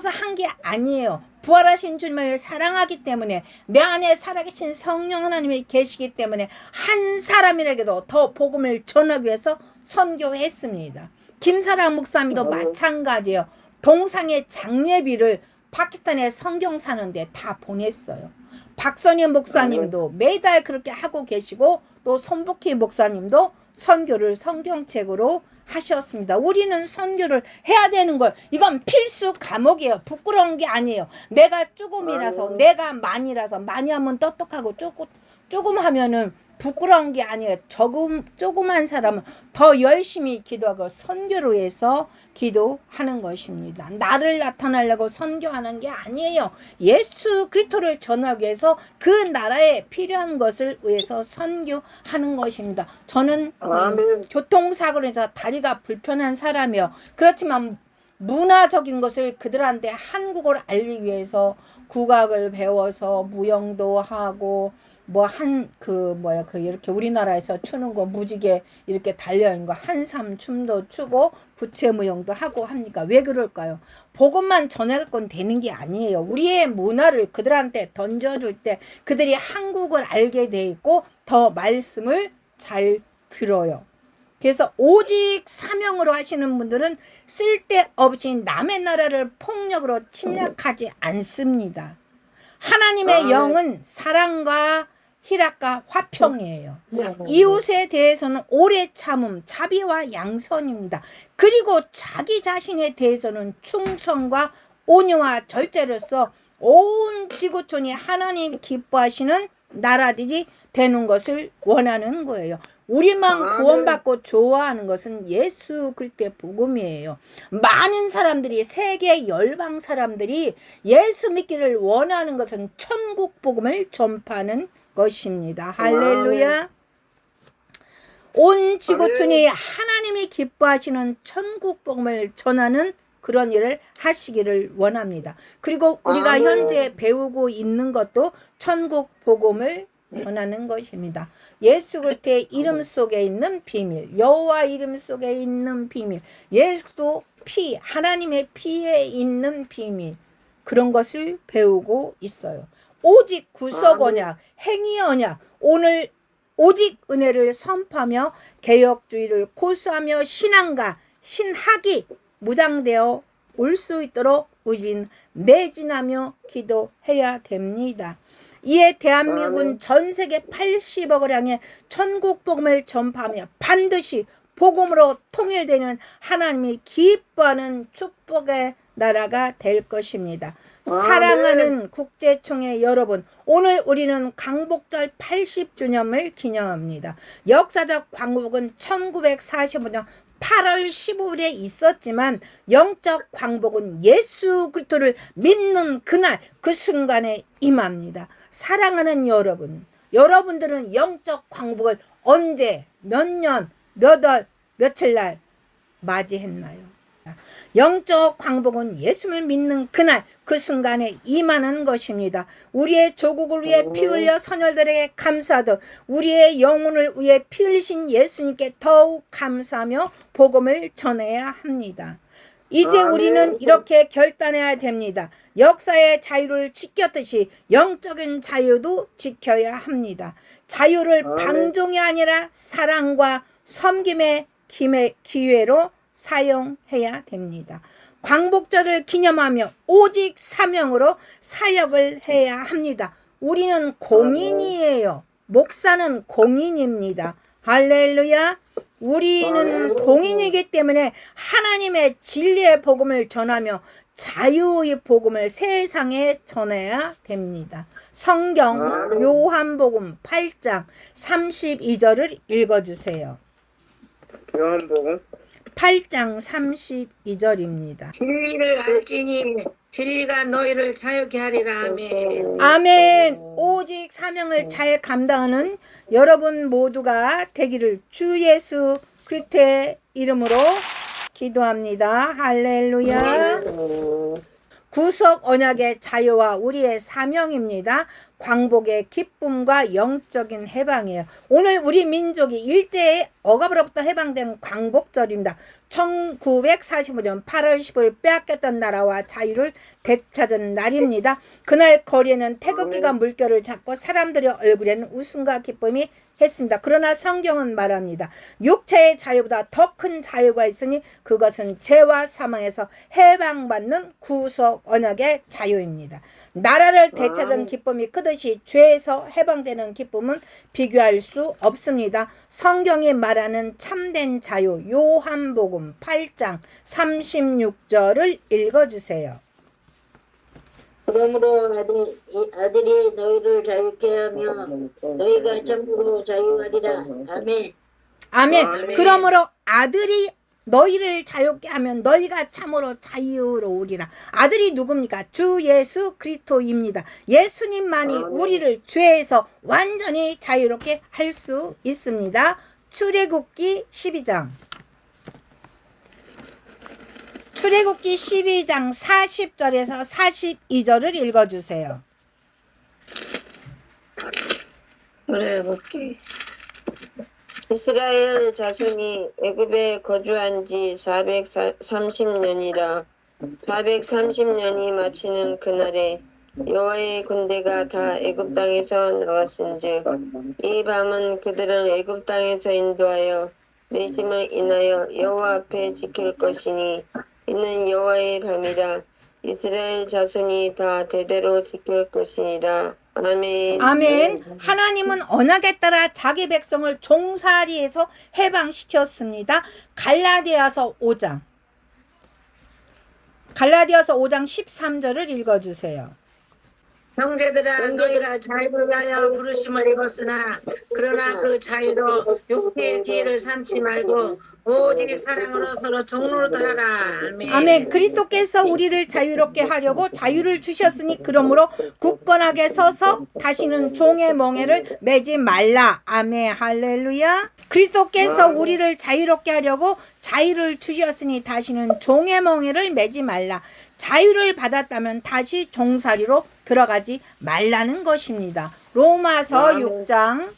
한 게 아니에요. 부활하신 주님을 사랑하기 때문에 내 안에 살아계신 성령 하나님이 계시기 때문에 한 사람이라도 더 복음을 전하기 위해서 선교했습니다. 김사랑 목사님도 마찬가지예요. 동상의 장례비를 파키스탄에 성경 사는데 다 보냈어요. 박선희 목사님도 매달 그렇게 하고 계시고 또 손복희 목사님도 선교를 성경책으로 하셨습니다. 우리는 선교를 해야 되는 거예요. 이건 필수 과목이에요. 부끄러운 게 아니에요. 내가 조금이라서 내가 많이라서 많이 하면 똑똑하고 조금 하면은 부끄러운 게 아니에요. 조그만 사람은 더 열심히 기도하고 선교를 위해서 기도하는 것입니다. 나를 나타내려고 선교하는 게 아니에요. 예수 그리스도를 전하기 위해서 그 나라에 필요한 것을 위해서 선교하는 것입니다. 저는 교통사고로 인해서 다리가 불편한 사람이요. 그렇지만 문화적인 것을 그들한테 한국어를 알리기 위해서 국악을 배워서 무용도 하고 이렇게 우리나라에서 추는 거 무지개 이렇게 달려있는 거 한삼 춤도 추고 부채무용도 하고 합니까? 왜 그럴까요? 복음만 전해갖고는 되는 게 아니에요. 우리의 문화를 그들한테 던져줄 때 그들이 한국을 알게 돼 있고 더 말씀을 잘 들어요. 그래서 오직 사명으로 하시는 분들은 쓸데없이 남의 나라를 폭력으로 침략하지 않습니다. 하나님의 영은 사랑과 희락과 화평이에요. 이웃에 대해서는 오래 참음, 자비와 양선입니다. 그리고 자기 자신에 대해서는 충성과 온유와 절제로서 온 지구촌이 하나님 기뻐하시는 나라들이 되는 것을 원하는 거예요. 우리만 구원받고 좋아하는 것은 예수 그리스도의 복음이에요. 많은 사람들이 세계 열방 사람들이 예수 믿기를 원하는 것은 천국 복음을 전파하는 것입니다. 할렐루야. 온 지구촌이 하나님이 기뻐하시는 천국 복음을 전하는 그런 일을 하시기를 원합니다. 그리고 우리가 현재 배우고 있는 것도 천국 복음을 전하는 것입니다. 예수 그리스도의 이름 속에 있는 비밀, 여호와 이름 속에 있는 비밀, 예수도 피, 하나님의 피에 있는 비밀, 그런 것을 배우고 있어요. 오직 구속 언약, 행위 언약, 오늘 오직 은혜를 선포하며 개혁주의를 고수하며 신앙과 신학이 무장되어 올 수 있도록 우리는 매진하며 기도해야 됩니다. 이에 대한민국은 전 세계 80억을 향해 천국 복음을 전파하며 반드시 복음으로 통일되는 하나님이 기뻐하는 축복의 나라가 될 것입니다. 사랑하는 국제총회 여러분, 오늘 우리는 광복절 80주년을 기념합니다. 역사적 광복은 1945년 8월 15일에 있었지만 영적 광복은 예수 그리스도를 믿는 그날 그 순간에 임합니다. 사랑하는 여러분, 여러분들은 영적 광복을 언제, 몇 년, 몇 월, 며칠 날 맞이했나요? 영적 광복은 예수를 믿는 그날 그 순간에 임하는 것입니다. 우리의 조국을 위해 피 흘려 선열들에게 감사하듯 우리의 영혼을 위해 피 흘리신 예수님께 더욱 감사하며 복음을 전해야 합니다. 이제 우리는 이렇게 결단해야 됩니다. 역사의 자유를 지켰듯이 영적인 자유도 지켜야 합니다. 자유를 방종이 아니라 사랑과 섬김의 기회로 사용해야 됩니다. 광복절을 기념하며 오직 사명으로 사역을 해야 합니다. 우리는 공인이에요. 목사는 공인입니다. 할렐루야. 우리는 공인이기 때문에 하나님의 진리의 복음을 전하며 자유의 복음을 세상에 전해야 됩니다. 성경 요한복음 8장 32절을 읽어주세요. 요한복음 8장 32절입니다. 진리를 알지니 진리가 너희를 자유케 하리라. 아멘. 아멘. 오직 사명을 잘 감당하는 여러분 모두가 되기를 주 예수 그리스도의 이름으로 기도합니다. 할렐루야. 구속 언약의 자유와 우리의 사명입니다. 광복의 기쁨과 영적인 해방이에요. 오늘 우리 민족이 일제의 억압으로부터 해방된 광복절입니다. 1945년 8월 15일 빼앗겼던 나라와 자유를 되찾은 날입니다. 그날 거리에는 태극기가 물결을 잡고 사람들의 얼굴에는 웃음과 기쁨이 했습니다. 그러나 성경은 말합니다. 육체의 자유보다 더 큰 자유가 있으니 그것은 죄와 사망에서 해방받는 구속 언약의 자유입니다. 나라를 되찾은 기쁨이 그들 그러듯이 죄에서 해방되는 기쁨은 비교할 수 없습니다. 성경이 말하는 참된 자유, 요한복음 8장 36절을 읽어주세요. 그러므로 아들이 너희를 자유케 하며 너희가 참으로 자유하리라. 아멘. 아멘. 아멘. 그러므로 아들이 너희를 자유케 하면 너희가 참으로 자유로우리라. 아들이 누굽니까? 주 예수 그리스도입니다. 예수님만이 아멘. 우리를 죄에서 완전히 자유롭게 할 수 있습니다. 출애굽기 12장. 출애굽기 12장 40절에서 42절을 읽어주세요. 출애굽기 이스라엘 자손이 애굽에 거주한 지 430년이라 430년이 마치는 그날에 여호와의 군대가 다 애굽 땅에서 나왔은즉 이 밤은 그들을 애굽 땅에서 인도하여 내심을 인하여 여호와 앞에 지킬 것이니 이는 여호와의 밤이라 이스라엘 자손이 다 대대로 지킬 것이니라. 아멘. 아멘. 하나님은 언약에 따라 자기 백성을 종살이에서 해방시켰습니다. 갈라디아서 5장 13절을 읽어주세요. 형제들아 너희가 자유를 위하여 부르심을 입었으나 그러나 그 자유로 육체의 뒤를 삼지 말고 오직 사랑으로 서로 종로도 하라. 아멘. 아멘. 그리스도께서 우리를 자유롭게 하려고 자유를 주셨으니 그러므로 굳건하게 서서 다시는 종의 멍에를 매지 말라. 아멘. 할렐루야. 그리스도께서 우리를 자유롭게 하려고 자유를 주셨으니 다시는 종의 멍에를 매지 말라. 자유를 받았다면 다시 종살이로 들어가지 말라는 것입니다. 로마서 6장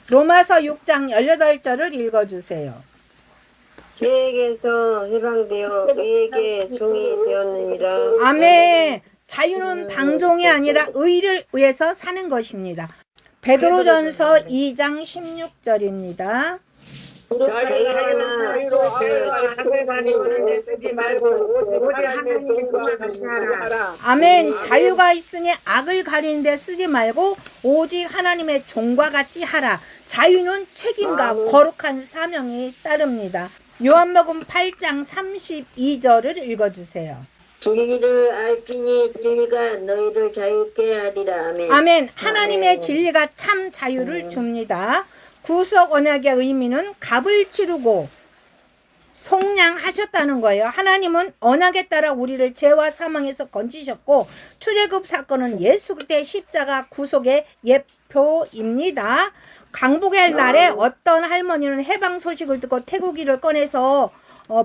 18절을 읽어주세요. 죄에게서 해방되어 의에게 종이 되었느니라. 아멘. 자유는 방종이 아니라 의를 위해서 사는 것입니다. 베드로전서 2장 16절입니다. 악을 가리우는데 쓰지 말고 오직 하나님의 종과 같이 하라. 아멘. 자유가 있으니 악을 가리는데 쓰지 말고 오직 하나님의 종과 같이 하라. 자유는 책임과 거룩한 사명이 따릅니다. 요한복음 8장 32절을 읽어주세요. 진리를 알지니 진리가 너희를 자유케 하리라. 아멘. 아멘. 하나님의 진리가 참 자유를 줍니다. 구속 언약의 의미는 값을 치르고 속량하셨다는 거예요. 하나님은 언약에 따라 우리를 죄와 사망에서 건지셨고 출애굽 사건은 예수 그리스도의 십자가 구속의 예표입니다. 강복의 날에 어떤 할머니는 해방 소식을 듣고 태국이를 꺼내서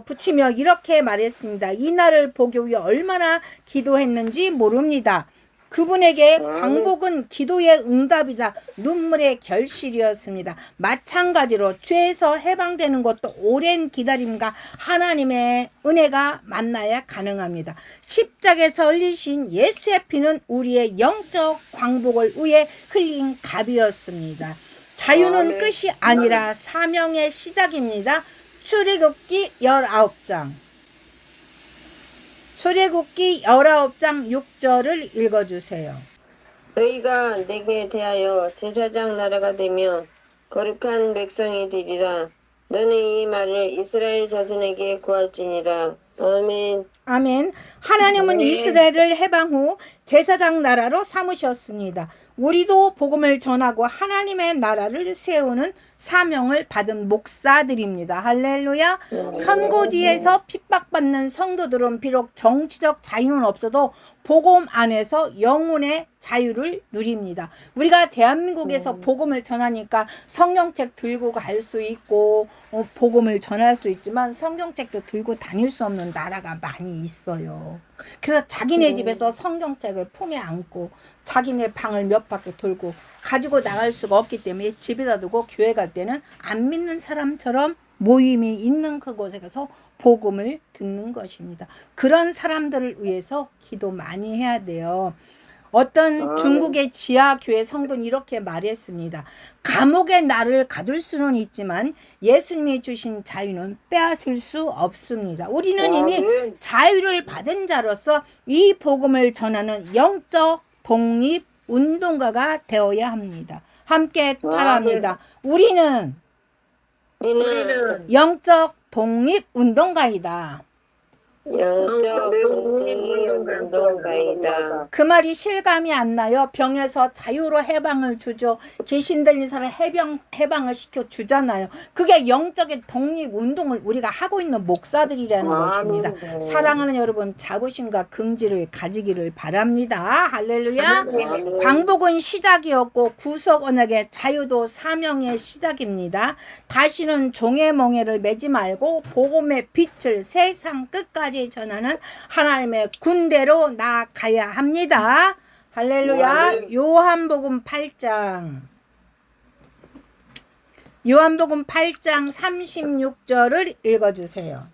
붙이며 이렇게 말했습니다. 이 날을 보기 위해 얼마나 기도했는지 모릅니다. 그분에게 광복은 기도의 응답이자 눈물의 결실이었습니다. 마찬가지로 죄에서 해방되는 것도 오랜 기다림과 하나님의 은혜가 만나야 가능합니다. 십자가에서 흘리신 예수의 피는 우리의 영적 광복을 위해 흘린 값이었습니다. 자유는 끝이 아니라 사명의 시작입니다. 출애굽기 19장 6절을 읽어주세요. 너희가 내게 대하여 제사장 나라가 되며 거룩한 백성이 되리라. 너는 이 말을 이스라엘 자손에게 구할지니라. 아멘. 아멘. 하나님은 이스라엘을 해방 후 제사장 나라로 삼으셨습니다. 우리도 복음을 전하고 하나님의 나라를 세우는 사명을 받은 목사들입니다. 할렐루야. 선고지에서 핍박받는 성도들은 비록 정치적 자유는 없어도 복음 안에서 영혼의 자유를 누립니다. 우리가 대한민국에서 복음을 전하니까 성경책 들고 갈 수 있고 복음을 전할 수 있지만 성경책도 들고 다닐 수 없는 나라가 많이 있어요. 그래서 자기네 집에서 성경책을 품에 안고 자기네 방을 몇 바퀴 돌고 가지고 나갈 수가 없기 때문에 집에다 두고 교회 갈 때는 안 믿는 사람처럼 모임이 있는 그곳에 가서 복음을 듣는 것입니다. 그런 사람들을 위해서 기도 많이 해야 돼요. 어떤 중국의 지하교회 성도는 이렇게 말했습니다. 감옥에 나를 가둘 수는 있지만 예수님이 주신 자유는 빼앗을 수 없습니다. 우리는 이미 자유를 받은 자로서 이 복음을 전하는 영적 독립 운동가가 되어야 합니다. 함께 따라합니다. 우리는 우리는 영적 독립 운동가이다. 영적 운동가이다. 그 말이 실감이 안 나요. 병에서 자유로 해방을 주죠. 귀신 들린 사람 해방을 시켜 주잖아요. 그게 영적인 독립 운동을 우리가 하고 있는 목사들이라는 것입니다. 사랑하는 여러분, 자부심과 긍지를 가지기를 바랍니다. 할렐루야. 광복은 시작이었고 구속 언약의 자유도 사명의 시작입니다. 다시는 종의 멍에를 매지 말고 복음의 빛을 세상 끝까지 전하는 하나님의 군대로 나아가야 합니다. 할렐루야. 요한복음 8장 36절을 읽어주세요.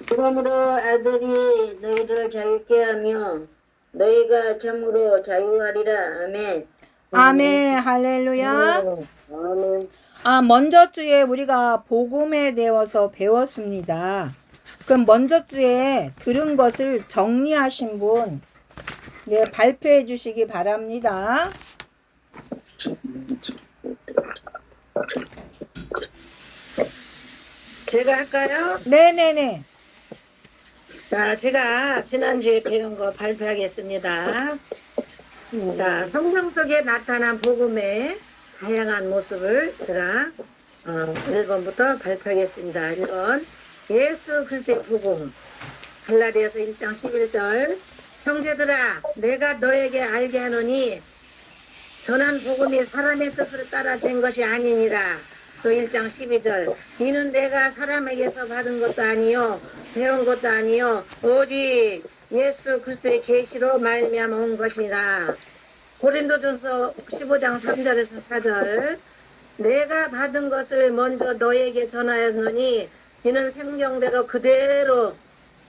그러므로 아들이 너희를 자유케 하며 너희가 참으로 자유하리라. 아멘. 아멘. 할렐루야. 먼저 주에 우리가 복음에 대해서 배웠습니다. 그럼 먼저 주에 들은 것을 정리하신 분, 네, 발표해 주시기 바랍니다. 제가 할까요? 네네네. 자, 제가 지난주에 배운 거 발표하겠습니다. 자, 성경 속에 나타난 복음의 다양한 모습을 제가 1번부터 발표하겠습니다. 1번, 예수 그리스도의 복음. 갈라디아서 1장 11절. 형제들아, 내가 너에게 알게 하노니 전한 복음이 사람의 뜻을 따라 된 것이 아니니라. 또 1장 12절. 이는 내가 사람에게서 받은 것도 아니요 배운 것도 아니요 오직 예수 그리스도의 계시로 말미암아 온 것이라. 고린도전서 15장 3절에서 4절. 내가 받은 것을 먼저 너에게 전하였노니 이는 생경대로 그대로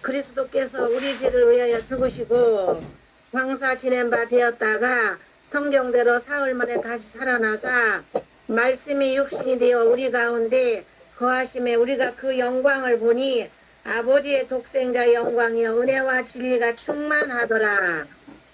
그리스도께서 우리 죄를 위하여 죽으시고 광사 지낸 바 되었다가 성경대로 사흘 만에 다시 살아나사 말씀이 육신이 되어 우리 가운데 거하심에 우리가 그 영광을 보니 아버지의 독생자 영광이여 은혜와 진리가 충만하더라.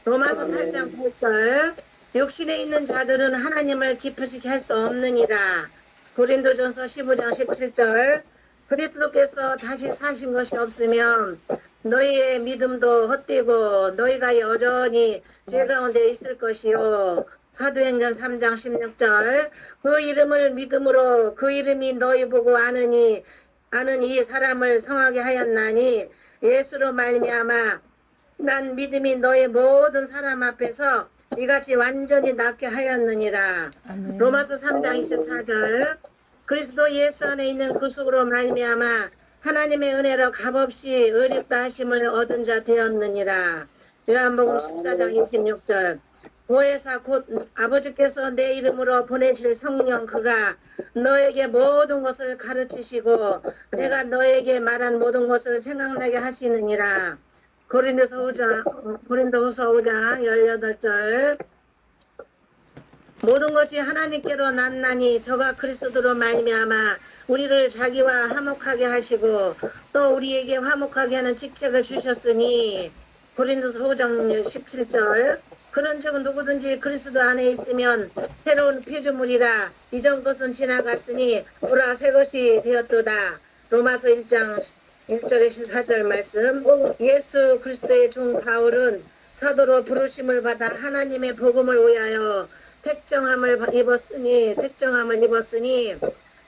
로마서 8장 8절. 육신에 있는 자들은 하나님을 기쁘시게 할 수 없느니라. 고린도전서 15장 17절. 그리스도께서 다시 사신 것이 없으면 너희의 믿음도 헛되고 너희가 여전히 죄 가운데 있을 것이요. 사도행전 3장 16절. 그 이름을 믿음으로 그 이름이 너희 보고 아는 이 사람을 성하게 하였나니 예수로 말미암아 난 믿음이 너희 모든 사람 앞에서 이같이 완전히 낫게 하였느니라. 아멘. 로마서 3장 24절. 그리스도 예수 안에 있는 구속으로 말미암아 하나님의 은혜로 값없이 의롭다 하심을 얻은 자 되었느니라. 요한복음 14장 26절. 보혜사 곧 아버지께서 내 이름으로 보내실 성령 그가 너에게 모든 것을 가르치시고 내가 너에게 말한 모든 것을 생각나게 하시느니라. 고린도후서 5장 18절. 모든 것이 하나님께로 났나니 저가 그리스도로 말미암아 우리를 자기와 화목하게 하시고 또 우리에게 화목하게 하는 직책을 주셨으니. 고린도서 5장 17절. 그런즉 누구든지 그리스도 안에 있으면 새로운 피조물이라 이전 것은 지나갔으니 보라 새 것이 되었도다. 로마서 1장 1절에 14절 말씀. 예수 그리스도의 종 바울은 사도로 부르심을 받아 하나님의 복음을 위하여 택정함을 입었으니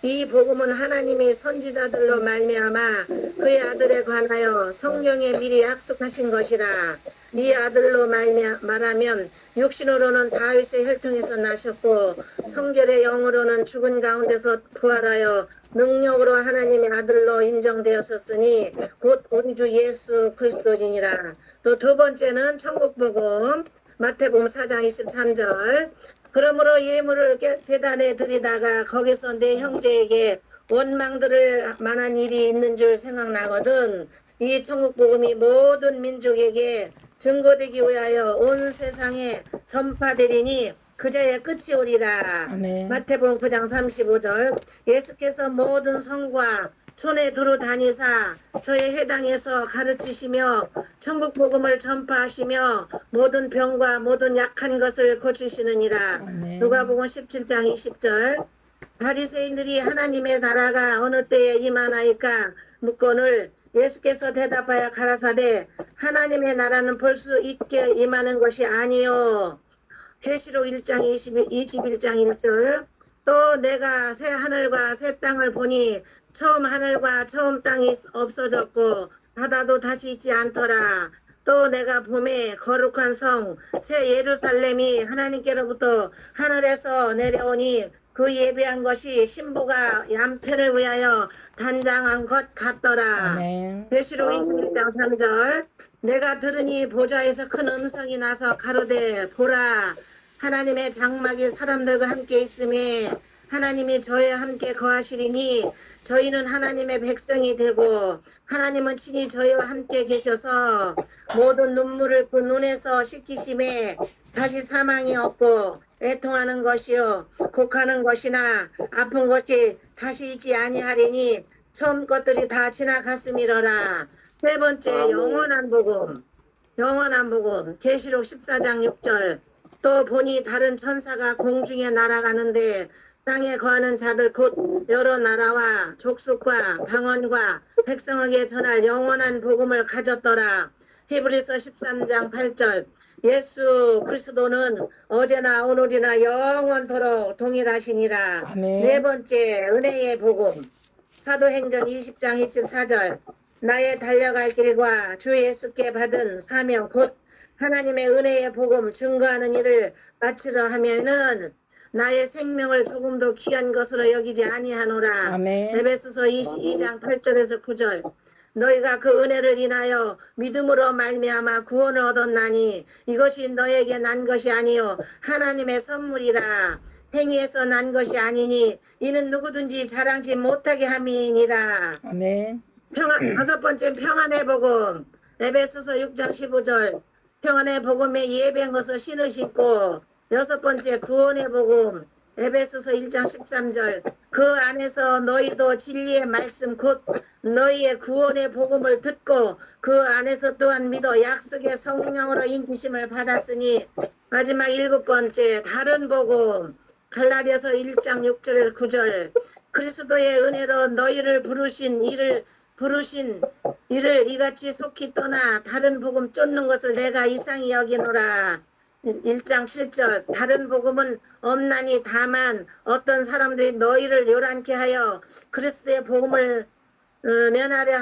이 복음은 하나님이 선지자들로 말미암아 그의 아들에 관하여 성경에 미리 약속하신 것이라. 이 아들로 말하면 육신으로는 다윗의 혈통에서 나셨고 성결의 영으로는 죽은 가운데서 부활하여 능력으로 하나님의 아들로 인정되었었으니 곧 우리 주 예수 그리스도지니라. 또 두 번째는 천국복음 마태복음 4장 23절. 그러므로 예물을 제단에 드리다가 거기서 내 형제에게 원망들을 만한 일이 있는 줄 생각나거든. 이 천국복음이 모든 민족에게 증거되기 위하여 온 세상에 전파되리니 그자의 끝이 오리라. 아멘. 마태복음 9장 35절. 예수께서 모든 성과 촌에 두루 다니사 저의 해당에서 가르치시며 천국 복음을 전파하시며 모든 병과 모든 약한 것을 고치시느니라. 아멘. 누가복음 17장 20절. 바리새인들이 하나님의 나라가 어느 때에 임하나이까 묻거늘 예수께서 대답하여 가라사대 하나님의 나라는 볼 수 있게 임하는 것이 아니요 계시록 1장 21장 1절. 또 내가 새 하늘과 새 땅을 보니 처음 하늘과 처음 땅이 없어졌고 바다도 다시 있지 않더라. 또 내가 봄에 거룩한 성 새 예루살렘이 하나님께로부터 하늘에서 내려오니 그 예배한 것이 신부가 양편을 위하여 단장한 것 같더라. 아멘. 계시록 21장 3절. 내가 들으니 보좌에서 큰 음성이 나서 가로되 보라 하나님의 장막이 사람들과 함께 있음에 하나님이 저희와 함께 거하시리니 저희는 하나님의 백성이 되고 하나님은 친히 저희와 함께 계셔서 모든 눈물을 그 눈에서 씻기심에 다시 사망이 없고 애통하는 것이요 곡하는 것이나 아픈 것이 다시 있지 아니하리니 처음 것들이 다 지나갔음이로라. 세 번째 영원한 복음. 영원한 복음 계시록 14장 6절. 또 보니 다른 천사가 공중에 날아가는데 땅에 거하는 자들 곧 여러 나라와 족속과 방언과 백성에게 전할 영원한 복음을 가졌더라. 히브리서 13장 8절. 예수 그리스도는 어제나 오늘이나 영원토록 동일하시니라. 아멘. 네 번째 은혜의 복음 사도행전 20장 24절. 나의 달려갈 길과 주 예수께 받은 사명 곧 하나님의 은혜의 복음 증거하는 일을 마치려 하면은 나의 생명을 조금도 귀한 것으로 여기지 아니하노라. 아멘. 에베소서 22장 8절에서 9절. 너희가 그 은혜를 인하여 믿음으로 말미암아 구원을 얻었나니 이것이 너에게 난 것이 아니요 하나님의 선물이라. 행위에서 난 것이 아니니 이는 누구든지 자랑지 못하게 함이니라. 아멘. 다섯 번째 평안의 복음 에베소서 6장 15절. 평안의 복음에 예배한 것을 신을 신고. 여섯 번째 구원의 복음 에베소서 1장 13절. 그 안에서 너희도 진리의 말씀 곧 너희의 구원의 복음을 듣고 그 안에서 또한 믿어 약속의 성령으로 인치심을 받았으니. 마지막 일곱 번째 다른 복음 갈라디아서 1장 6절에서 9절. 그리스도의 은혜로 너희를 부르신 이를 이같이 속히 떠나 다른 복음 쫓는 것을 내가 이상히 여기노라. 1장 7절. 다른 복음은 없나니 다만 어떤 사람들이 너희를 요란케 하여 그리스도의 복음을 변하려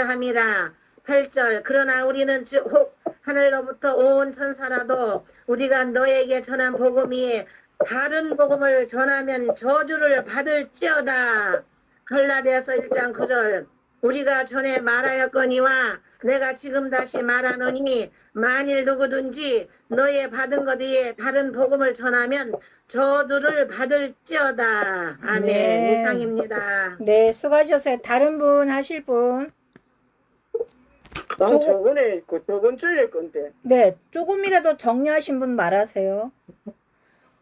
함이라. 8절. 그러나 우리는 혹 하늘로부터 온 천사라도 우리가 너에게 전한 복음 위에 다른 복음을 전하면 저주를 받을지어다. 갈라디아서 1장 9절. 우리가 전에 말하였거니와 내가 지금 다시 말하노니 만일 누구든지 너의 받은 것 위에 다른 복음을 전하면 저주를 받을지어다. 아멘. 네. 이상입니다. 네, 수고하셨어요. 다른 분 하실 분? 난 저번에 그 저번 주에 건데. 네, 조금이라도 정리하신 분 말하세요.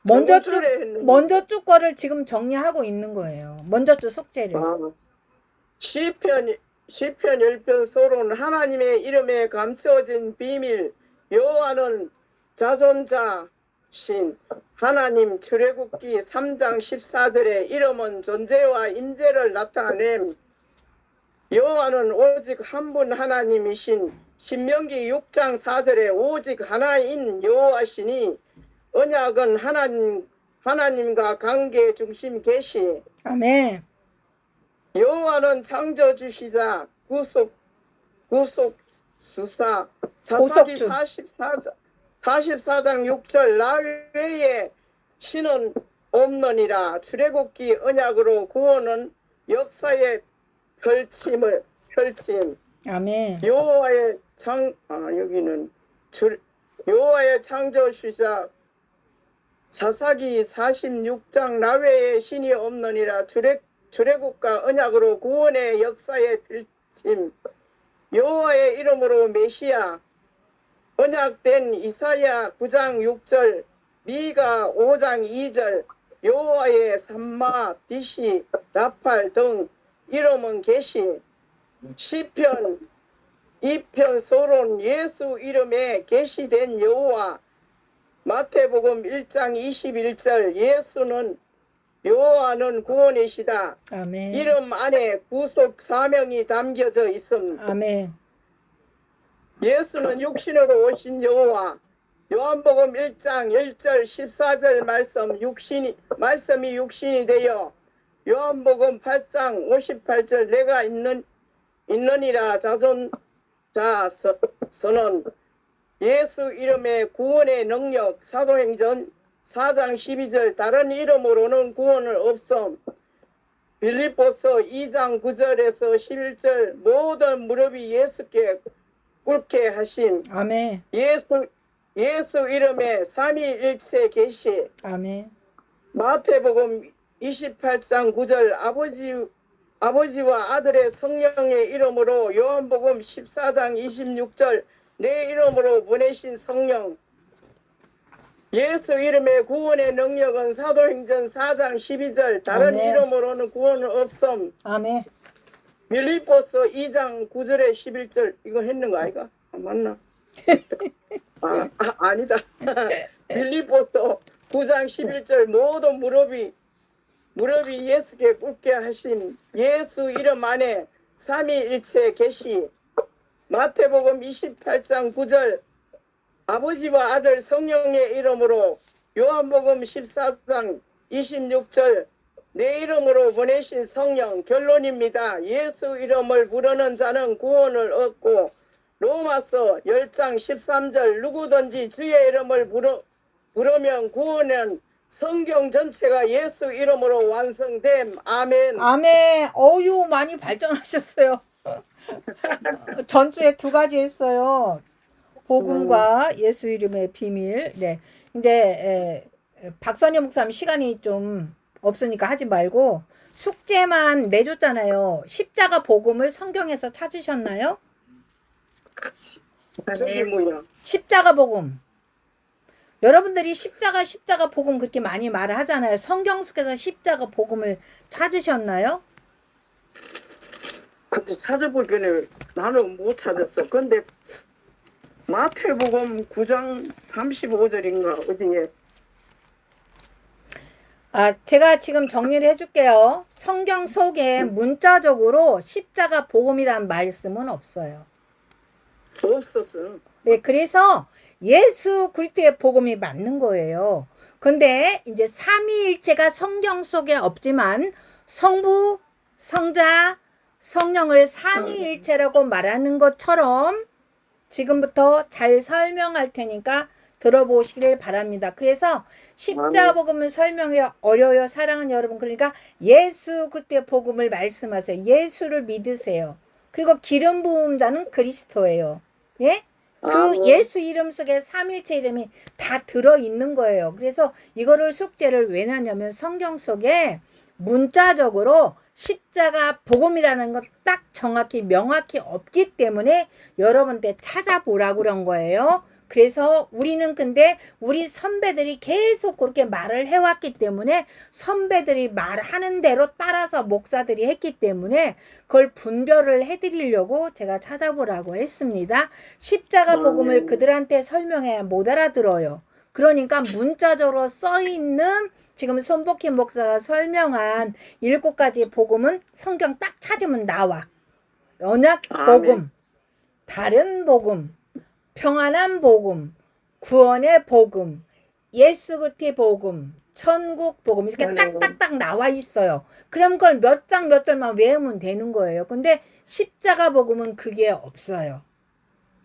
먼저 저번 주에 했는데. 먼저 쭉 거를 지금 정리하고 있는 거예요. 먼저 쭉 숙제를. 시편 10편 서론 하나님의 이름에 감춰진 비밀 여호와는 자존자신 하나님 출애굽기 3장 14절의 이름은 존재와 임재를 나타냄. 여호와는 오직 한 분 하나님이신 신명기 6장 4절에 오직 하나인 여호와시니 언약은 하나님과 관계 중심 계시. 아멘. 여호와는 창조주시자 구속수사 사사기 고속주. 44장 6절 나 외에 신은 없느니라. 출애굽기 언약으로 구원은 역사의 펼침. 아멘. 여호와의 여호와의 창조주시자 사사기 46장 나 외에 신이 없느니라. 출애굽과 언약으로 구원의 역사의 펼침. 여호와의 이름으로 메시아 언약된 이사야 9장 6절 미가 5장 2절 여호와의 산마 디시 라팔 등 이름은 계시. 시편 2편 서론 예수 이름에 계시된 여호와. 마태복음 1장 21절 예수는 여호와는 구원이시다. 아멘. 이름 안에 구속 사명이 담겨져 있습니다. 아멘. 예수는 육신으로 오신 여호와. 요한복음 1장 1절 14절 말씀이 육신이 되어 요한복음 8장 58절 내가 있느니라 선언. 예수 이름의 구원의 능력. 사도행전 4장 12절 다른 이름으로는 구원을 없음. 빌립보서 2장 9절에서 11절 모든 무릎이 예수께 꿇게 하심. 아멘. 예수 이름의 삼위일체 계시. 아멘. 마태복음 28장 9절 아버지와 아들의 성령의 이름으로. 요한복음 14장 26절 내 이름으로 보내신 성령. 예수 이름의 구원의 능력은 사도행전 4장 12절 다른 아멘. 이름으로는 구원은 없음. 아멘. 빌립보서 2장 9절에 11절 이거 했는 거 아이가? 맞나? 아니다. 빌립보서 9장 11절 모든 무릎이 예수께 꿇게 하심. 예수 이름 안에 삼위일체 계시. 마태복음 28장 9절 아버지와 아들 성령의 이름으로. 요한복음 14장 26절 내 이름으로 보내신 성령. 결론입니다. 예수 이름을 부르는 자는 구원을 얻고. 로마서 10장 13절 누구든지 주의 이름을 부르면 구원은 성경 전체가 예수 이름으로 완성됨. 아멘. 아멘. 어유 많이 발전하셨어요. 전주에 2가지 했어요. 복음과 예수 이름의 비밀. 네. 이제 박선희 목사님 시간이 좀 없으니까 하지 말고 숙제만 내줬잖아요. 십자가 복음을 성경에서 찾으셨나요? 저기 뭐야? 십자가 복음. 여러분들이 십자가 복음 그렇게 많이 말을 하잖아요. 성경 속에서 십자가 복음을 찾으셨나요? 그때 찾아보기에는 나는 못 찾았어. 근데 마태복음 9장 35절인가 어디에 제가 지금 정리를 해줄게요. 성경 속에 문자적으로 십자가 복음이라는 말씀은 없어요. 없었어. 네, 그래서 예수 그리스도의 복음이 맞는 거예요. 근데 이제 삼위일체가 성경 속에 없지만 성부, 성자, 성령을 삼위일체라고 말하는 것처럼 지금부터 잘 설명할 테니까 들어보시길 바랍니다. 그래서 십자가 복음을 설명이 어려워요. 사랑하는 여러분. 그러니까 예수 그리스도의 복음을 말씀하세요. 예수를 믿으세요. 그리고 기름 부은 자는 그리스도예요. 예? 그 예수 이름 속에 삼일체 이름이 다 들어있는 거예요. 그래서 이거를 숙제를 왜 놨냐면 성경 속에 문자적으로 십자가 복음이라는 건 딱 정확히 명확히 없기 때문에 여러분한테 찾아보라고 그런 거예요. 그래서 우리는 근데 우리 선배들이 계속 그렇게 말을 해왔기 때문에 선배들이 말하는 대로 따라서 목사들이 했기 때문에 그걸 분별을 해드리려고 제가 찾아보라고 했습니다. 십자가 복음을 그들한테 설명해야 못 알아들어요. 그러니까 문자적으로 써있는 지금 손복희 목사가 설명한 7가지 복음은 성경 딱 찾으면 나와. 언약 복음, 다른 복음, 평안한 복음, 구원의 복음, 예수 그리스도의 복음, 천국 복음 이렇게 딱딱딱 나와 있어요. 그럼 그걸 몇 장 몇 절만 외우면 되는 거예요. 근데 십자가 복음은 그게 없어요.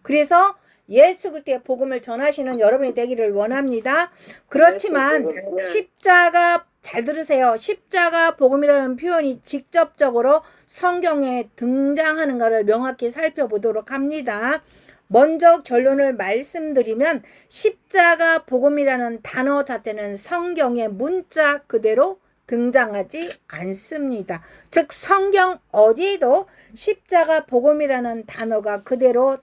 그래서 예수 그리스도의 복음을 전하시는 여러분이 되기를 원합니다. 그렇지만 십자가 잘 들으세요. 십자가 복음이라는 표현이 직접적으로 성경에 등장하는 것을 명확히 살펴보도록 합니다. 먼저 결론을 말씀드리면 십자가 복음이라는 단어 자체는 성경의 문자 그대로 등장하지 않습니다. 즉 성경 어디에도 십자가 복음이라는 단어가 그대로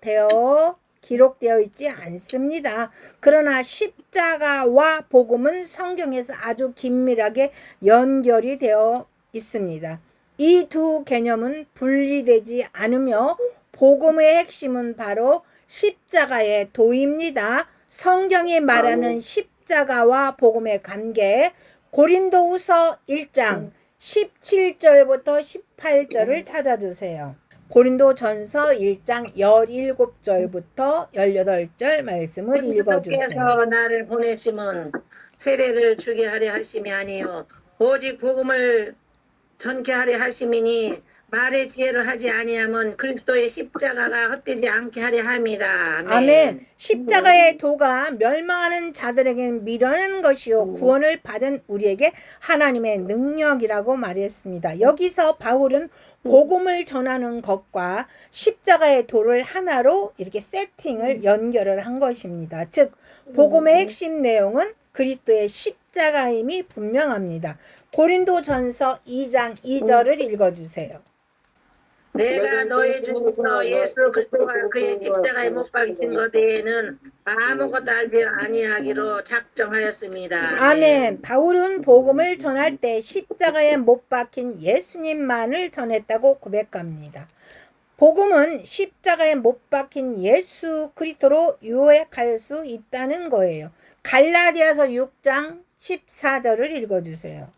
기록되어 있지 않습니다. 그러나 십자가와 복음은 성경에서 아주 긴밀하게 연결이 되어 있습니다. 이 두 개념은 분리되지 않으며 복음의 핵심은 바로 십자가의 도입니다. 성경이 말하는 십자가와 복음의 관계, 고린도후서 1장 17절부터 18절을 찾아주세요. 고린도전서 1장 17절부터 18절 말씀을 읽어주세요. 그리스도께서 나를 보내심은 세례를 주게 하려 하심이 아니요 오직 복음을 전케 하려 하심이니 말의 지혜를 하지 아니하면 그리스도의 십자가가 헛되지 않게 하려 함이라. 아멘. 십자가의 도가 멸망하는 자들에게는 미련한 것이요 구원을 받은 우리에게 하나님의 능력이라고 말했습니다. 여기서 바울은 복음을 전하는 것과 십자가의 도를 하나로 이렇게 세팅을 연결을 한 것입니다. 즉 복음의 핵심 내용은 그리스도의 십자가임이 분명합니다. 고린도전서 2장 2절을 읽어주세요. 내가 너희 중에서 예수 그리스도와 그의 십자가에 못 박히신 것 외에는 아무것도 알지 아니하기로 작정하였습니다. 아멘. 바울은 복음을 전할 때 십자가에 못 박힌 예수님만을 전했다고 고백합니다. 복음은 십자가에 못 박힌 예수 그리스도로 요약할 수 있다는 거예요. 갈라디아서 6장 14절을 읽어주세요.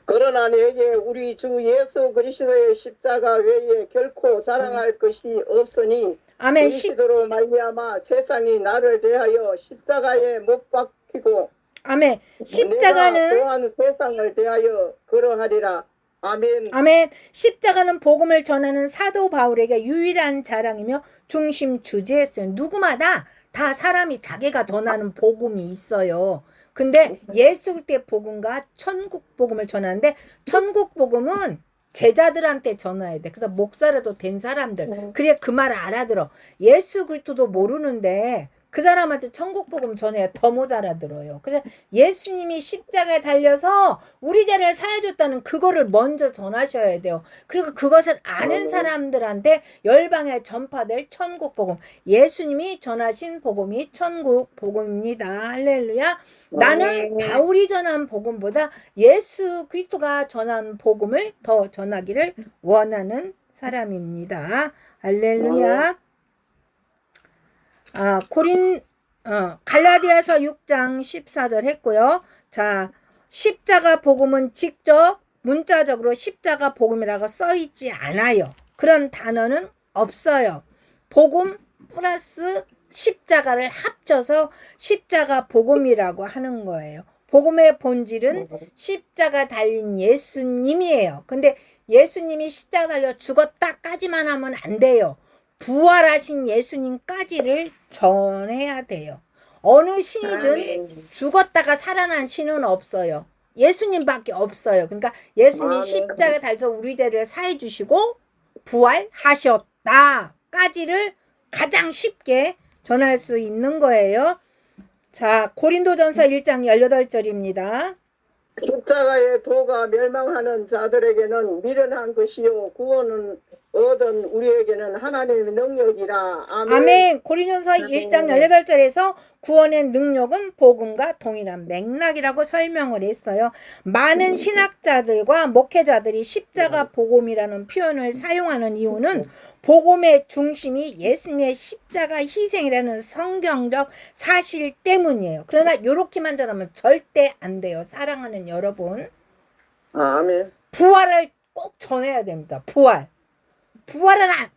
그러나 내게 우리 주 예수 그리스도의 십자가 외에 결코 자랑할 것이 없으니 아멘. 그리스도로 말미암아 세상이 나를 대하여 십자가에 못 박히고 아멘. 내가 십자가는 또한 세상을 대하여 그러하리라. 아멘. 아멘. 십자가는 복음을 전하는 사도 바울에게 유일한 자랑이며 중심 주제였어요. 누구마다 다 사람이 자기가 전하는 복음이 있어요. 근데 예수 그리스도의 복음과 천국 복음을 전하는데 천국 복음은 제자들한테 전해야 돼. 그래서 목사라도 된 사람들. 그래 그 말을 알아들어. 예수 그리스도도 모르는데 그 사람한테 천국 복음 전해야 더 못 알아들어요. 그래서 예수님이 십자가에 달려서 우리 죄를 사해줬다는 그거를 먼저 전하셔야 돼요. 그리고 그것을 아는 사람들한테 열방에 전파될 천국 복음. 예수님이 전하신 복음이 천국 복음입니다. 할렐루야. 나는 바울이 전한 복음보다 예수 그리스도가 전한 복음을 더 전하기를 원하는 사람입니다. 할렐루야. 갈라디아서 6장 14절 했고요. 자, 십자가 복음은 직접 문자적으로 십자가 복음이라고 써 있지 않아요. 그런 단어는 없어요. 복음 플러스 십자가를 합쳐서 십자가 복음이라고 하는 거예요. 복음의 본질은 십자가 달린 예수님이에요. 근데 예수님이 십자가 달려 죽었다까지만 하면 안 돼요. 부활하신 예수님까지를 전해야 돼요. 어느 신이든 죽었다가 살아난 신은 없어요. 예수님밖에 없어요. 그러니까 예수님이 십자가에 달려서 우리 죄를 사해 주시고 부활하셨다까지를 가장 쉽게 전할 수 있는 거예요. 자, 고린도전서 1장 18절입니다. 십자가의 도가 멸망하는 자들에게는 미련한 것이요 구원은 얻은 우리에게는 하나님의 능력이라. 아멘. 아멘. 고린도전서 1장 18절에서 구원의 능력은 복음과 동일한 맥락이라고 설명을 했어요. 많은 신학자들과 목회자들이 십자가 복음이라는 표현을 사용하는 이유는 복음의 중심이 예수님의 십자가 희생이라는 성경적 사실 때문이에요. 그러나 이렇게만 전하면 절대 안 돼요. 사랑하는 여러분. 아멘. 부활을 꼭 전해야 됩니다.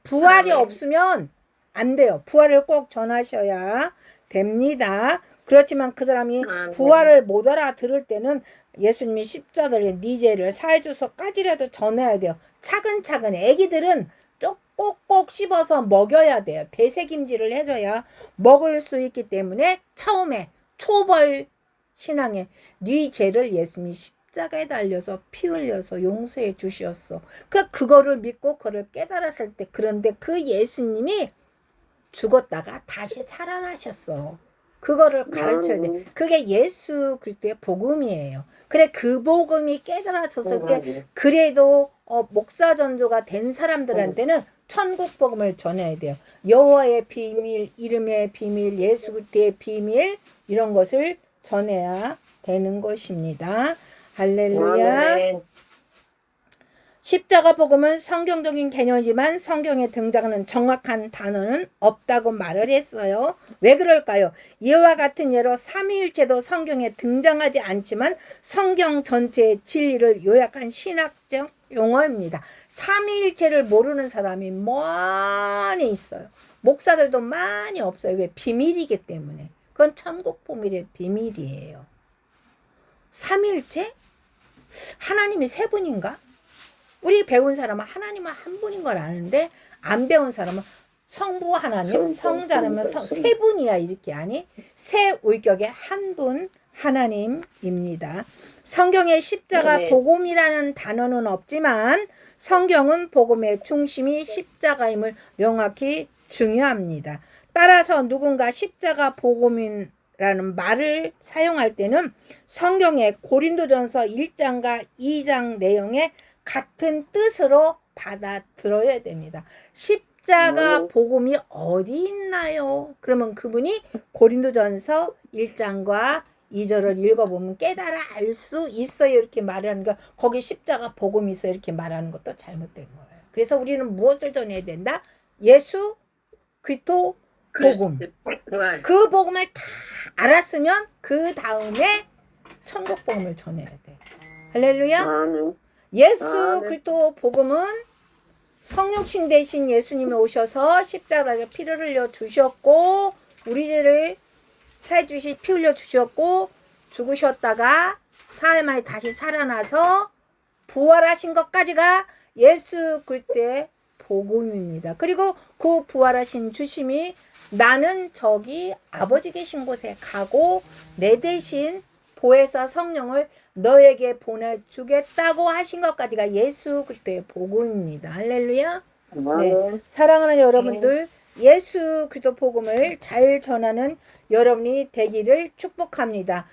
부활이 없으면 안 돼요. 부활을 꼭 전하셔야 됩니다. 그렇지만 그 사람이 부활을 못 알아들을 때는 예수님이 십자가를 네 죄를 사해 줘서까지라도 전해야 돼요. 차근차근 애기들은 꼭꼭 씹어서 먹여야 돼요. 대세김질을 해줘야 먹을 수 있기 때문에 처음에 초벌 신앙에 네 죄를 예수님이 십자가에 달려서 피 흘려서 용서해 주셨어. 그거를 믿고 그걸 깨달았을 때 그런데 그 예수님이 죽었다가 다시 살아나셨어. 그거를 가르쳐야 돼. 그게 예수 그리스도의 복음이에요. 그래 그 복음이 깨달아졌을 때 그래도 목사 전도가 된 사람들한테는 천국 복음을 전해야 돼요. 여호와의 비밀, 이름의 비밀, 예수 그리스도의 비밀 이런 것을 전해야 되는 것입니다. 할렐루야. 십자가 복음은 성경적인 개념이지만 성경에 등장하는 정확한 단어는 없다고 말을 했어요. 왜 그럴까요? 이와 같은 예로 삼위일체도 성경에 등장하지 않지만 성경 전체의 진리를 요약한 신학적 용어입니다. 삼위일체를 모르는 사람이 많이 있어요. 목사들도 많이 없어요. 왜? 비밀이기 때문에. 그건 천국 비밀의 비밀이에요. 삼위일체? 하나님이 세 분인가? 우리 배운 사람은 하나님은 한 분인 걸 아는데 안 배운 사람은 성부 하나님, 성자라면 세 분이야 이렇게 아니? 세 위격의 한 분 하나님입니다. 성경에 십자가 네. 복음이라는 단어는 없지만 성경은 복음의 중심이 십자가임을 명확히 중요합니다. 따라서 누군가 십자가 복음이라는 말을 사용할 때는 성경의 고린도전서 1장과 2장 내용에 같은 뜻으로 받아들여야 됩니다. 십자가 복음이 어디 있나요? 그러면 그분이 고린도전서 1장과 2절을 읽어보면 깨달아 알 수 있어요. 이렇게 말하는 거 거기 십자가 복음이 있어 이렇게 말하는 것도 잘못된 거예요. 그래서 우리는 무엇을 전해야 된다? 예수 그리스도 복음. 그 복음을 다 알았으면 그 다음에 천국 복음을 전해야 돼. 할렐루야. 아멘. 예수 그리스도 복음은 성육신 대신 예수님이 오셔서 십자가에 피를 흘려 주셨고 우리 죄를 사해 주시 피 흘려 주셨고 죽으셨다가 사흘 만에 다시 살아나서 부활하신 것까지가 예수 그리스도의 복음입니다. 그리고 그 부활하신 주심이 나는 저기 아버지 계신 곳에 가고 내 대신 보혜사 성령을 너에게 보내주겠다고 하신 것까지가 예수 그리스도의 복음입니다. 할렐루야. 네. 사랑하는 여러분들 예수 그리스도 복음을 잘 전하는 여러분이 되기를 축복합니다.